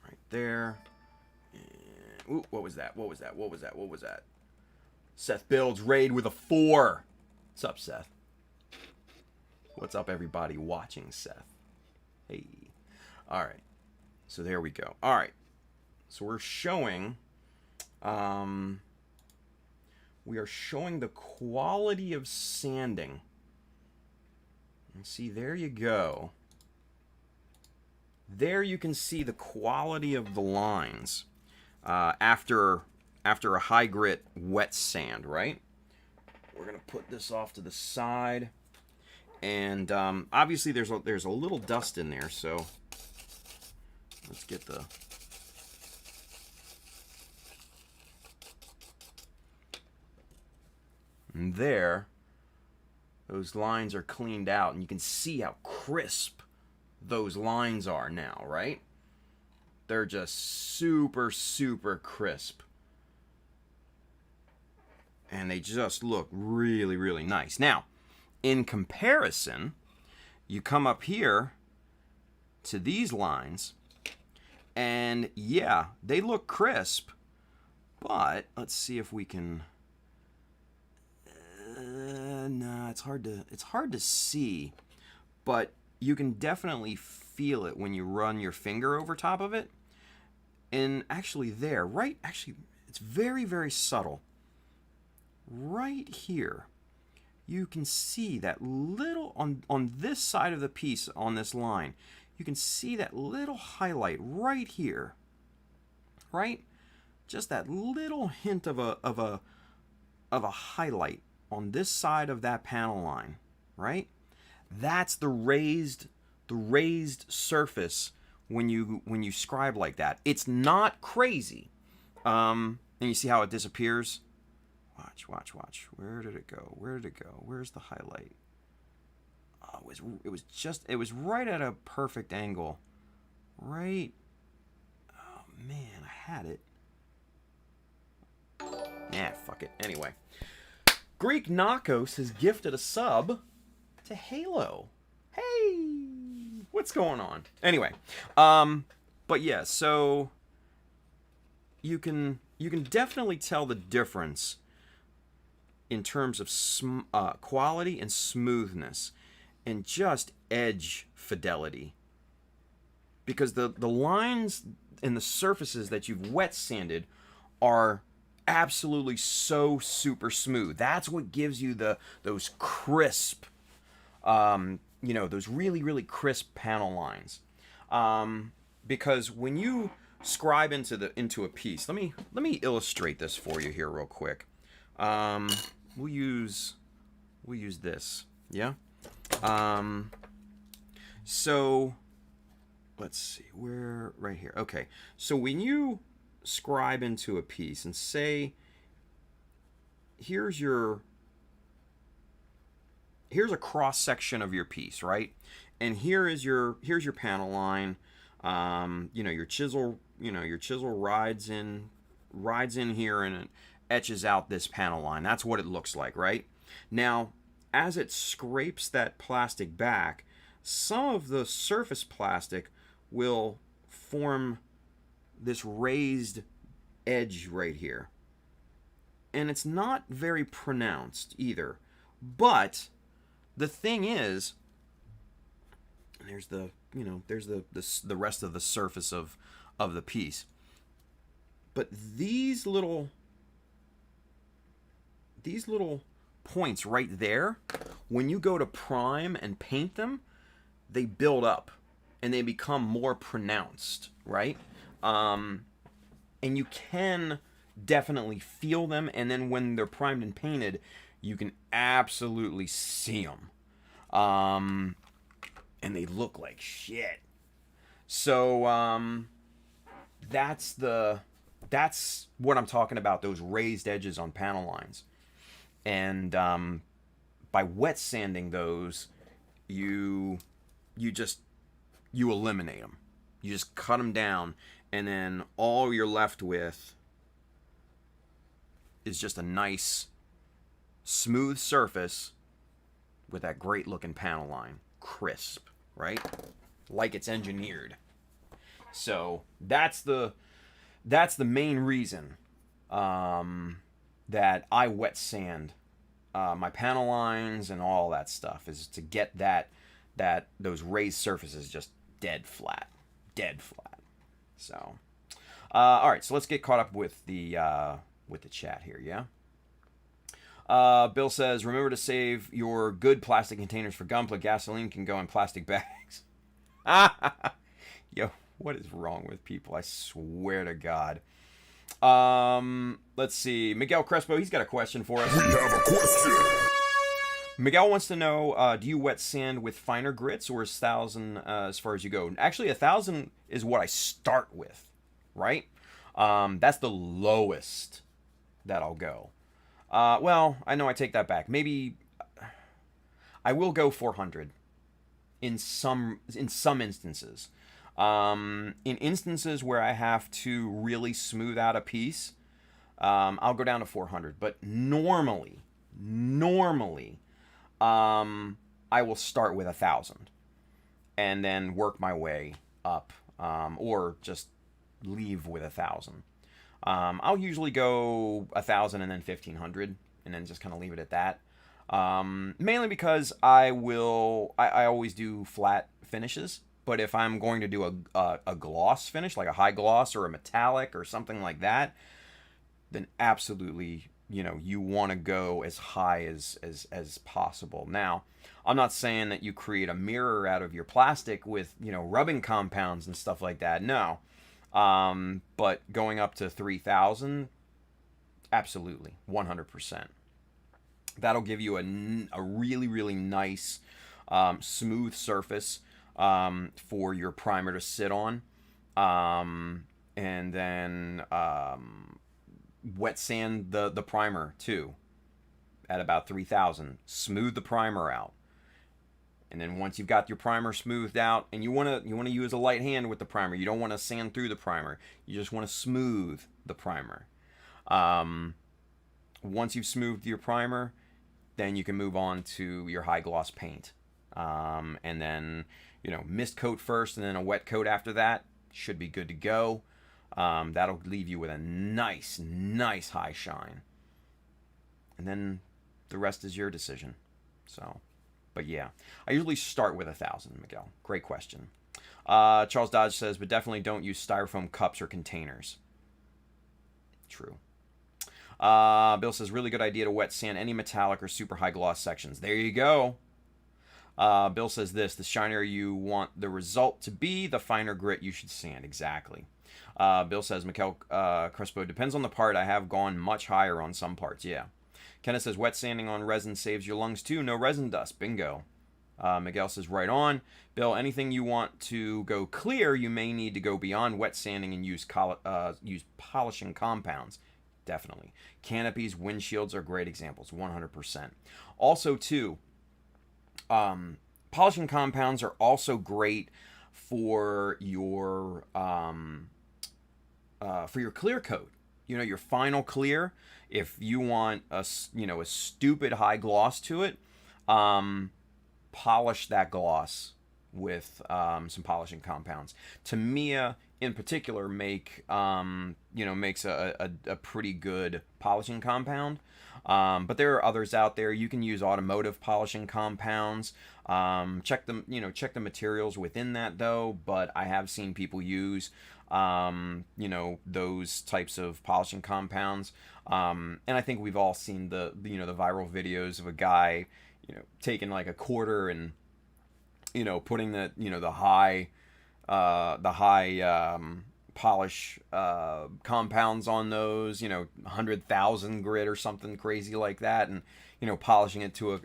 Right there. And, ooh, what was that? What was that? What was that? What was that? Seth builds raid with a 4. What's up, Seth? What's up, everybody watching, Seth? Hey. All right. So there we go. All right. So we're showing, we are showing the quality of sanding. And see, there you go. There you can see the quality of the lines after a high grit wet sand, right? We're gonna put this off to the side, and obviously there's a little dust in there, so let's get the. And there, those lines are cleaned out, and you can see how crisp those lines are now, right? They're just super, super crisp. And they just look really, really nice. Now, in comparison, you come up here to these lines, and yeah, they look crisp, but let's see if we can. Nah, it's hard to see, but you can definitely feel it when you run your finger over top of it. And actually there, right, actually, it's very, very subtle. Right here, you can see that little, on this side of the piece, on this line, you can see that little highlight right here, right? Just that little hint of a highlight on this side of that panel line, right? That's the raised surface when you scribe like that. It's not crazy. And you see how it disappears? Watch. Where did it go? Where's the highlight? Oh, it was right at a perfect angle. Right man, I had it. Nah, fuck it. Anyway. Greek Nakos has gifted a sub to Halo. Hey! What's going on? Anyway. But yeah, so you can definitely tell the difference in terms of quality and smoothness and just edge fidelity. Because the lines and the surfaces that you've wet sanded are absolutely so super smooth. That's what gives you those crisp, those really, really crisp panel lines. Because when you scribe into a piece, let me illustrate this for you here real quick. We'll use this, yeah. So let's see, right here. Okay, so when you scribe into a piece and say, here's a cross section of your piece, right? And here's your panel line. Your chisel rides in here and it etches out this panel line. That's what it looks like, right? Now, as it scrapes that plastic back, some of the surface plastic will form this raised edge right here. And it's not very pronounced either. But the thing is, there's the rest of the surface of the piece. But these little points right there, when you go to prime and paint them, they build up and they become more pronounced, right? And you can definitely feel them, and then when they're primed and painted, you can absolutely see them. And they look like shit. So that's what I'm talking about, those raised edges on panel lines. And by wet sanding those, you eliminate them. You just cut them down, and then all you're left with is just a nice, smooth surface with that great looking panel line. Crisp, right? Like it's engineered. So that's the main reason that I wet sand my panel lines and all that stuff, is to get those raised surfaces just dead flat. So all right, so let's get caught up with the chat here. Yeah. Bill says, remember to save your good plastic containers for gunpla. Gasoline can go in plastic bags. Yo, what is wrong with people? I swear to God. Let's see. Miguel Crespo, he's got a question for us. We have a question. Miguel wants to know, do you wet sand with finer grits, or is 1,000 as far as you go? Actually, 1,000 is what I start with, right? That's the lowest that I'll go. Well, I know I take that back. Maybe I will go 400 in some instances. In instances where I have to really smooth out a piece, I'll go down to 400. But normally, I will start with 1,000 and then work my way up, or just leave with 1,000. I'll usually go 1,000 and then 1,500, and then just kind of leave it at that. Mainly because I always do flat finishes. But if I'm going to do a gloss finish, like a high gloss or a metallic or something like that, then absolutely, you want to go as high as possible. Now, I'm not saying that you create a mirror out of your plastic with, rubbing compounds and stuff like that. No. But going up to 3,000, absolutely, 100%. That'll give you a really, really nice, smooth surface for your primer to sit on, and then wet sand the primer too at about 3,000. Smooth the primer out. And then once you've got your primer smoothed out, and you want to use a light hand with the primer. You don't want to sand through the primer. You just want to smooth the primer. Once you've smoothed your primer, then you can move on to your high gloss paint. And then, mist coat first and then a wet coat after that. Should be good to go. That'll leave you with a nice high shine. And then the rest is your decision. So, but yeah, I usually start with 1,000, Miguel. Great question. Charles Dodge says, but definitely don't use styrofoam cups or containers. True. Bill says, really good idea to wet sand any metallic or super high gloss sections. There you go. Bill says this, the shinier you want the result to be, the finer grit you should sand. Exactly. Bill says, Mikel Crespo, depends on the part. I have gone much higher on some parts. Yeah. Kenneth says, wet sanding on resin saves your lungs too. No resin dust. Bingo. Miguel says, right on. Bill, anything you want to go clear, you may need to go beyond wet sanding and use polishing compounds. Definitely. Canopies, windshields are great examples. 100%. Also, too, polishing compounds are also great for your clear coat. Your final clear. If you want a stupid high gloss to it, polish that gloss with some polishing compounds. Tamiya in particular makes a pretty good polishing compound. But there are others out there. You can use automotive polishing compounds. Check the materials within that though. But I have seen people use those types of polishing compounds. And I think we've all seen the viral videos of a guy, taking like a quarter and, putting the high polish compounds on those, 100,000 grit or something crazy like that, and polishing it to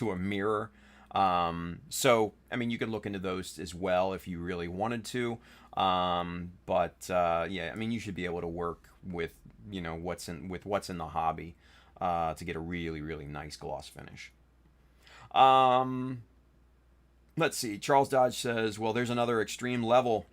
a mirror. So I mean, you could look into those as well if you really wanted to. But yeah, I mean, you should be able to work with what's in the hobby to get a really nice gloss finish. Let's see. Charles Dodge says, well, there's another extreme level.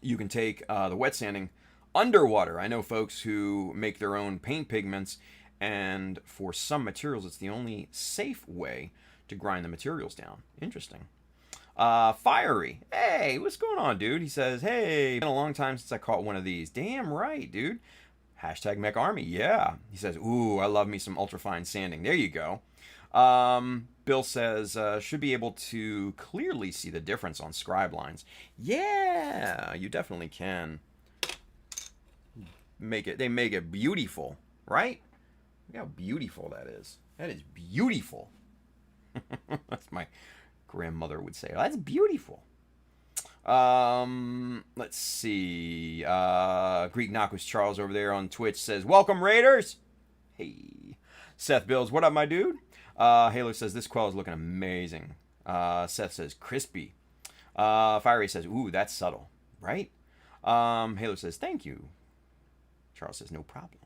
You can take the wet sanding underwater. I know folks who make their own paint pigments, and for some materials, it's the only safe way to grind the materials down. Interesting. Fiery. Hey, what's going on, dude? He says, hey, been a long time since I caught one of these. Damn right, dude. Hashtag Mech Army. Yeah. He says, ooh, I love me some ultrafine sanding. There you go. Bill says, should be able to clearly see the difference on scribe lines. Yeah, you definitely can. They make it beautiful, right? Look how beautiful that is. That is beautiful. That's my grandmother would say. That's beautiful. Let's see. Greek Knockus Charles over there on Twitch says, welcome Raiders. Hey. Seth Bills, what up, my dude? Halo says, this quell is looking amazing. Seth says, crispy. Fiery says, ooh, that's subtle, right? Halo says, thank you. Charles says, no problem.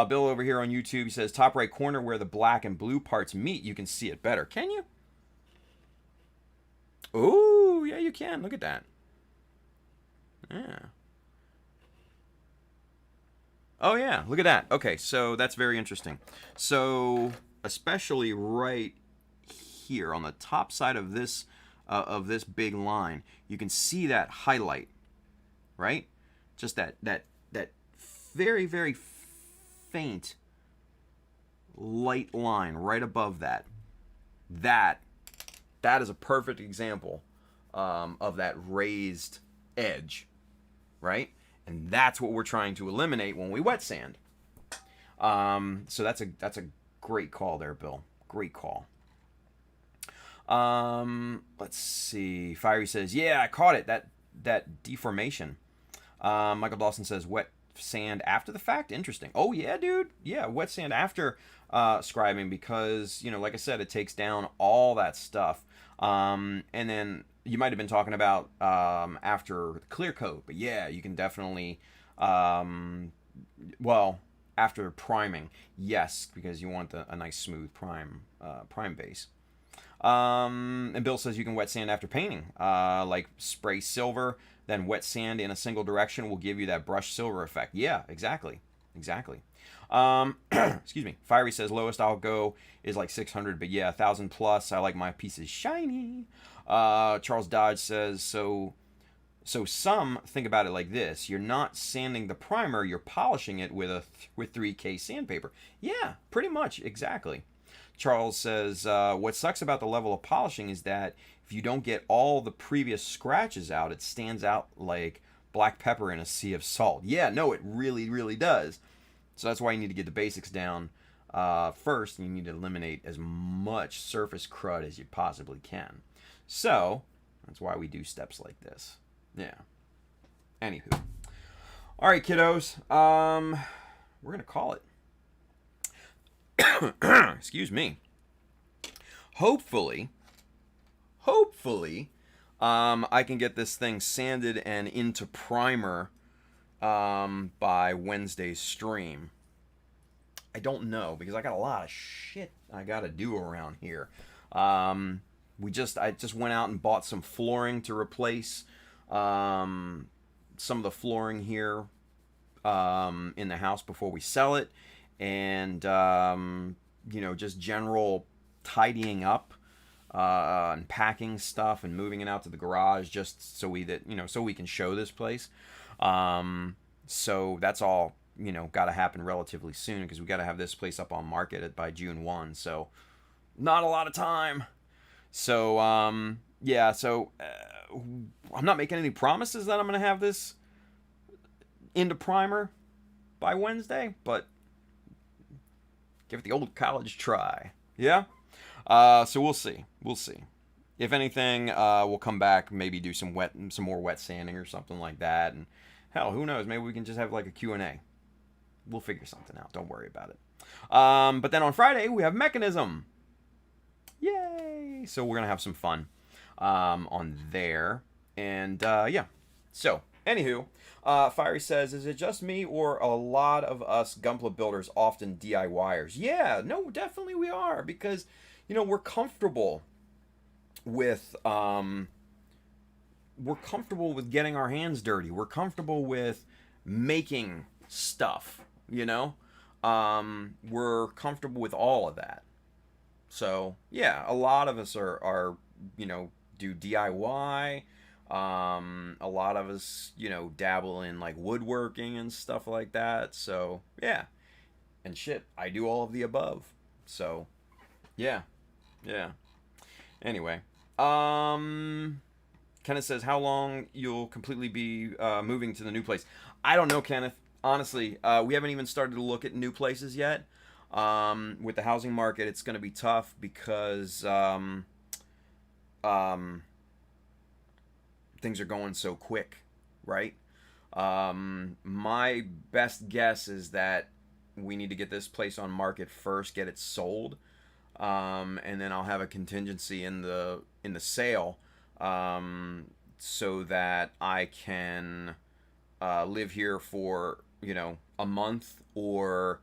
Bill over here on YouTube, he says, top right corner where the black and blue parts meet, you can see it better. Can you? Ooh, yeah, you can. Look at that. Yeah. Oh, yeah, look at that. Okay, so that's very interesting. So, especially right here on the top side of this big line, you can see that highlight, right? Just that very faint light line right above that. That is a perfect example of that raised edge, right? And that's what we're trying to eliminate when we wet sand. So that's a great call there, Bill. Great call. Let's see. Fiery says, yeah, I caught it. That deformation. Michael Dawson says, wet sand after the fact? Interesting. Oh, yeah, dude. Yeah, wet sand after scribing because, like I said, it takes down all that stuff. And then you might have been talking about after clear coat, but yeah, you can definitely, after priming, yes, because you want a nice smooth prime base. And Bill says you can wet sand after painting. Like spray silver, then wet sand in a single direction will give you that brush silver effect. Yeah, exactly. Exactly. Excuse me. Fiery says lowest I'll go is like 600, but yeah, 1,000 plus. I like my pieces shiny. Charles Dodge says so some think about it like this: you're not sanding the primer, you're polishing it with 3K sandpaper. Yeah, pretty much, exactly. Charles says what sucks about the level of polishing is that if you don't get all the previous scratches out, it stands out like black pepper in a sea of salt. Yeah, no, it really, really does. So that's why you need to get the basics down first, and you need to eliminate as much surface crud as you possibly can. So that's why we do steps like this. Yeah. Anywho. All right, kiddos. We're gonna call it. Excuse me. Hopefully, I can get this thing sanded and into primer by Wednesday's stream. I don't know because I got a lot of shit I gotta do around here. I just went out and bought some flooring to replace some of the flooring here in the house before we sell it, and just general tidying up and packing stuff and moving it out to the garage just so we can show this place. So that's all got to happen relatively soon because we got to have this place up on market by June 1. So not a lot of time. So yeah, so I'm not making any promises that I'm going to have this into primer by Wednesday, but give it the old college try. Yeah? So we'll see. We'll see. If anything, we'll come back, maybe do some more wet sanding or something like that. And hell, who knows? Maybe we can just have like a Q&A. We'll figure something out. Don't worry about it. But then on Friday, we have Mechanism. Yay! So we're going to have some fun on there. And yeah. So, anywho, Fiery says, is it just me or a lot of us Gunpla builders often DIYers? Yeah, no, definitely we are. Because, we're comfortable with getting our hands dirty. We're comfortable with making stuff, We're comfortable with all of that. So, yeah, a lot of us are do DIY. A lot of us, dabble in like woodworking and stuff like that. So, yeah. And shit, I do all of the above. So, yeah. Yeah. Anyway, Kenneth says, how long you'll completely be moving to the new place? I don't know, Kenneth. Honestly, we haven't even started to look at new places yet. With the housing market, it's going to be tough because things are going so quick, right? My best guess is that we need to get this place on market first, get it sold, and then I'll have a contingency in the sale, so that I can live here for a month or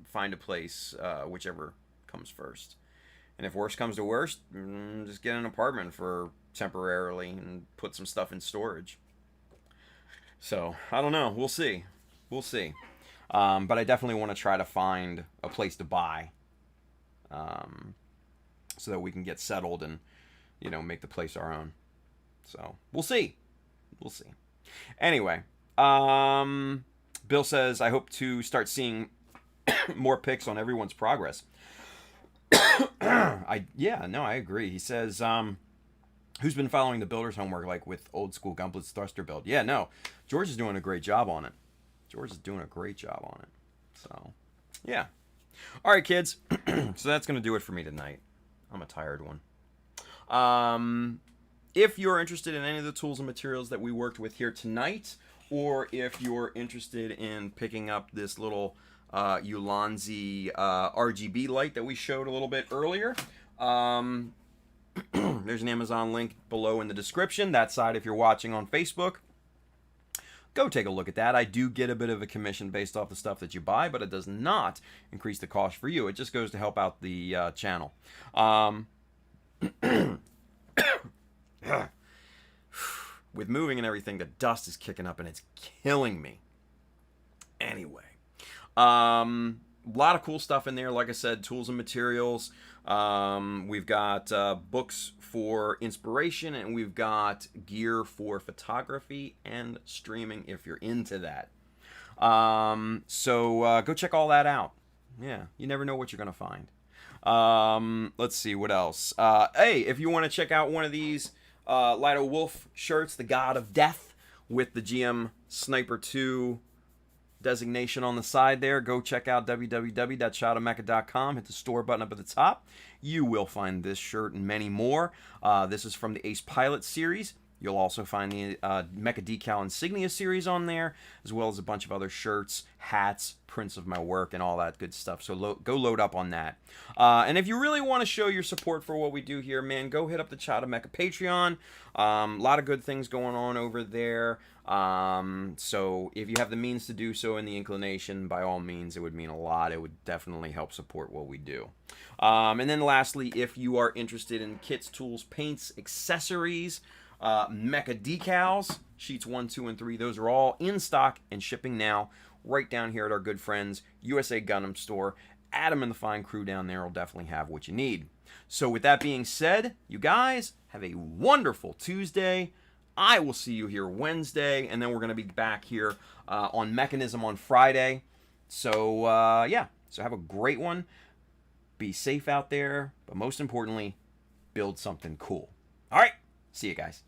find a place, whichever comes first. And if worst comes to worst, just get an apartment for temporarily and put some stuff in storage. So, I don't know. We'll see. We'll see. But I definitely want to try to find a place to buy, so that we can get settled and, make the place our own. So, we'll see. We'll see. Anyway, Bill says, I hope to start seeing more pics on everyone's progress. I agree. He says, who's been following the builder's homework, like with old school Gunpla's thruster build? Yeah, no, George is doing a great job on it. So, yeah. All right, kids. So that's going to do it for me tonight. I'm a tired one. If you're interested in any of the tools and materials that we worked with here tonight, or if you're interested in picking up this little Ulanzi RGB light that we showed a little bit earlier, there's an Amazon link below in the description. That side, if you're watching on Facebook, go take a look at that. I do get a bit of a commission based off the stuff that you buy, but it does not increase the cost for you. It just goes to help out the channel. With moving and everything, the dust is kicking up and it's killing me. Anyway, a lot of cool stuff in there. Like I said, tools and materials. We've got books for inspiration, and we've got gear for photography and streaming if you're into that. So go check all that out. Yeah, you never know what you're going to find. Let's see, what else? Hey, if you want to check out one of these Lido Wolf shirts, the God of Death, with the GM Sniper 2 designation on the side there, go check out www.shadowmecha.com. Hit the store button up at the top. You will find this shirt and many more. This is from the Ace Pilot series. You'll also find the Mecha Decal Insignia series on there, as well as a bunch of other shirts, hats, prints of my work, and all that good stuff. So go load up on that. And if you really want to show your support for what we do here, man, go hit up the Chada Mecha Patreon. A lot of good things going on over there. So if you have the means to do so and the inclination, by all means, it would mean a lot. It would definitely help support what we do. And then lastly, if you are interested in kits, tools, paints, accessories, Mecha Decals, sheets 1, 2, and 3, those are all in stock and shipping now right down here at our good friends USA Gundam Store. Adam and the fine crew down there will definitely have what you need. So with that being said, you guys have a wonderful Tuesday. I will see you here Wednesday, and then we're going to be back here on Mechanism on Friday. So yeah, so have a great one. Be safe out there, but most importantly, build something cool. All right, see you guys.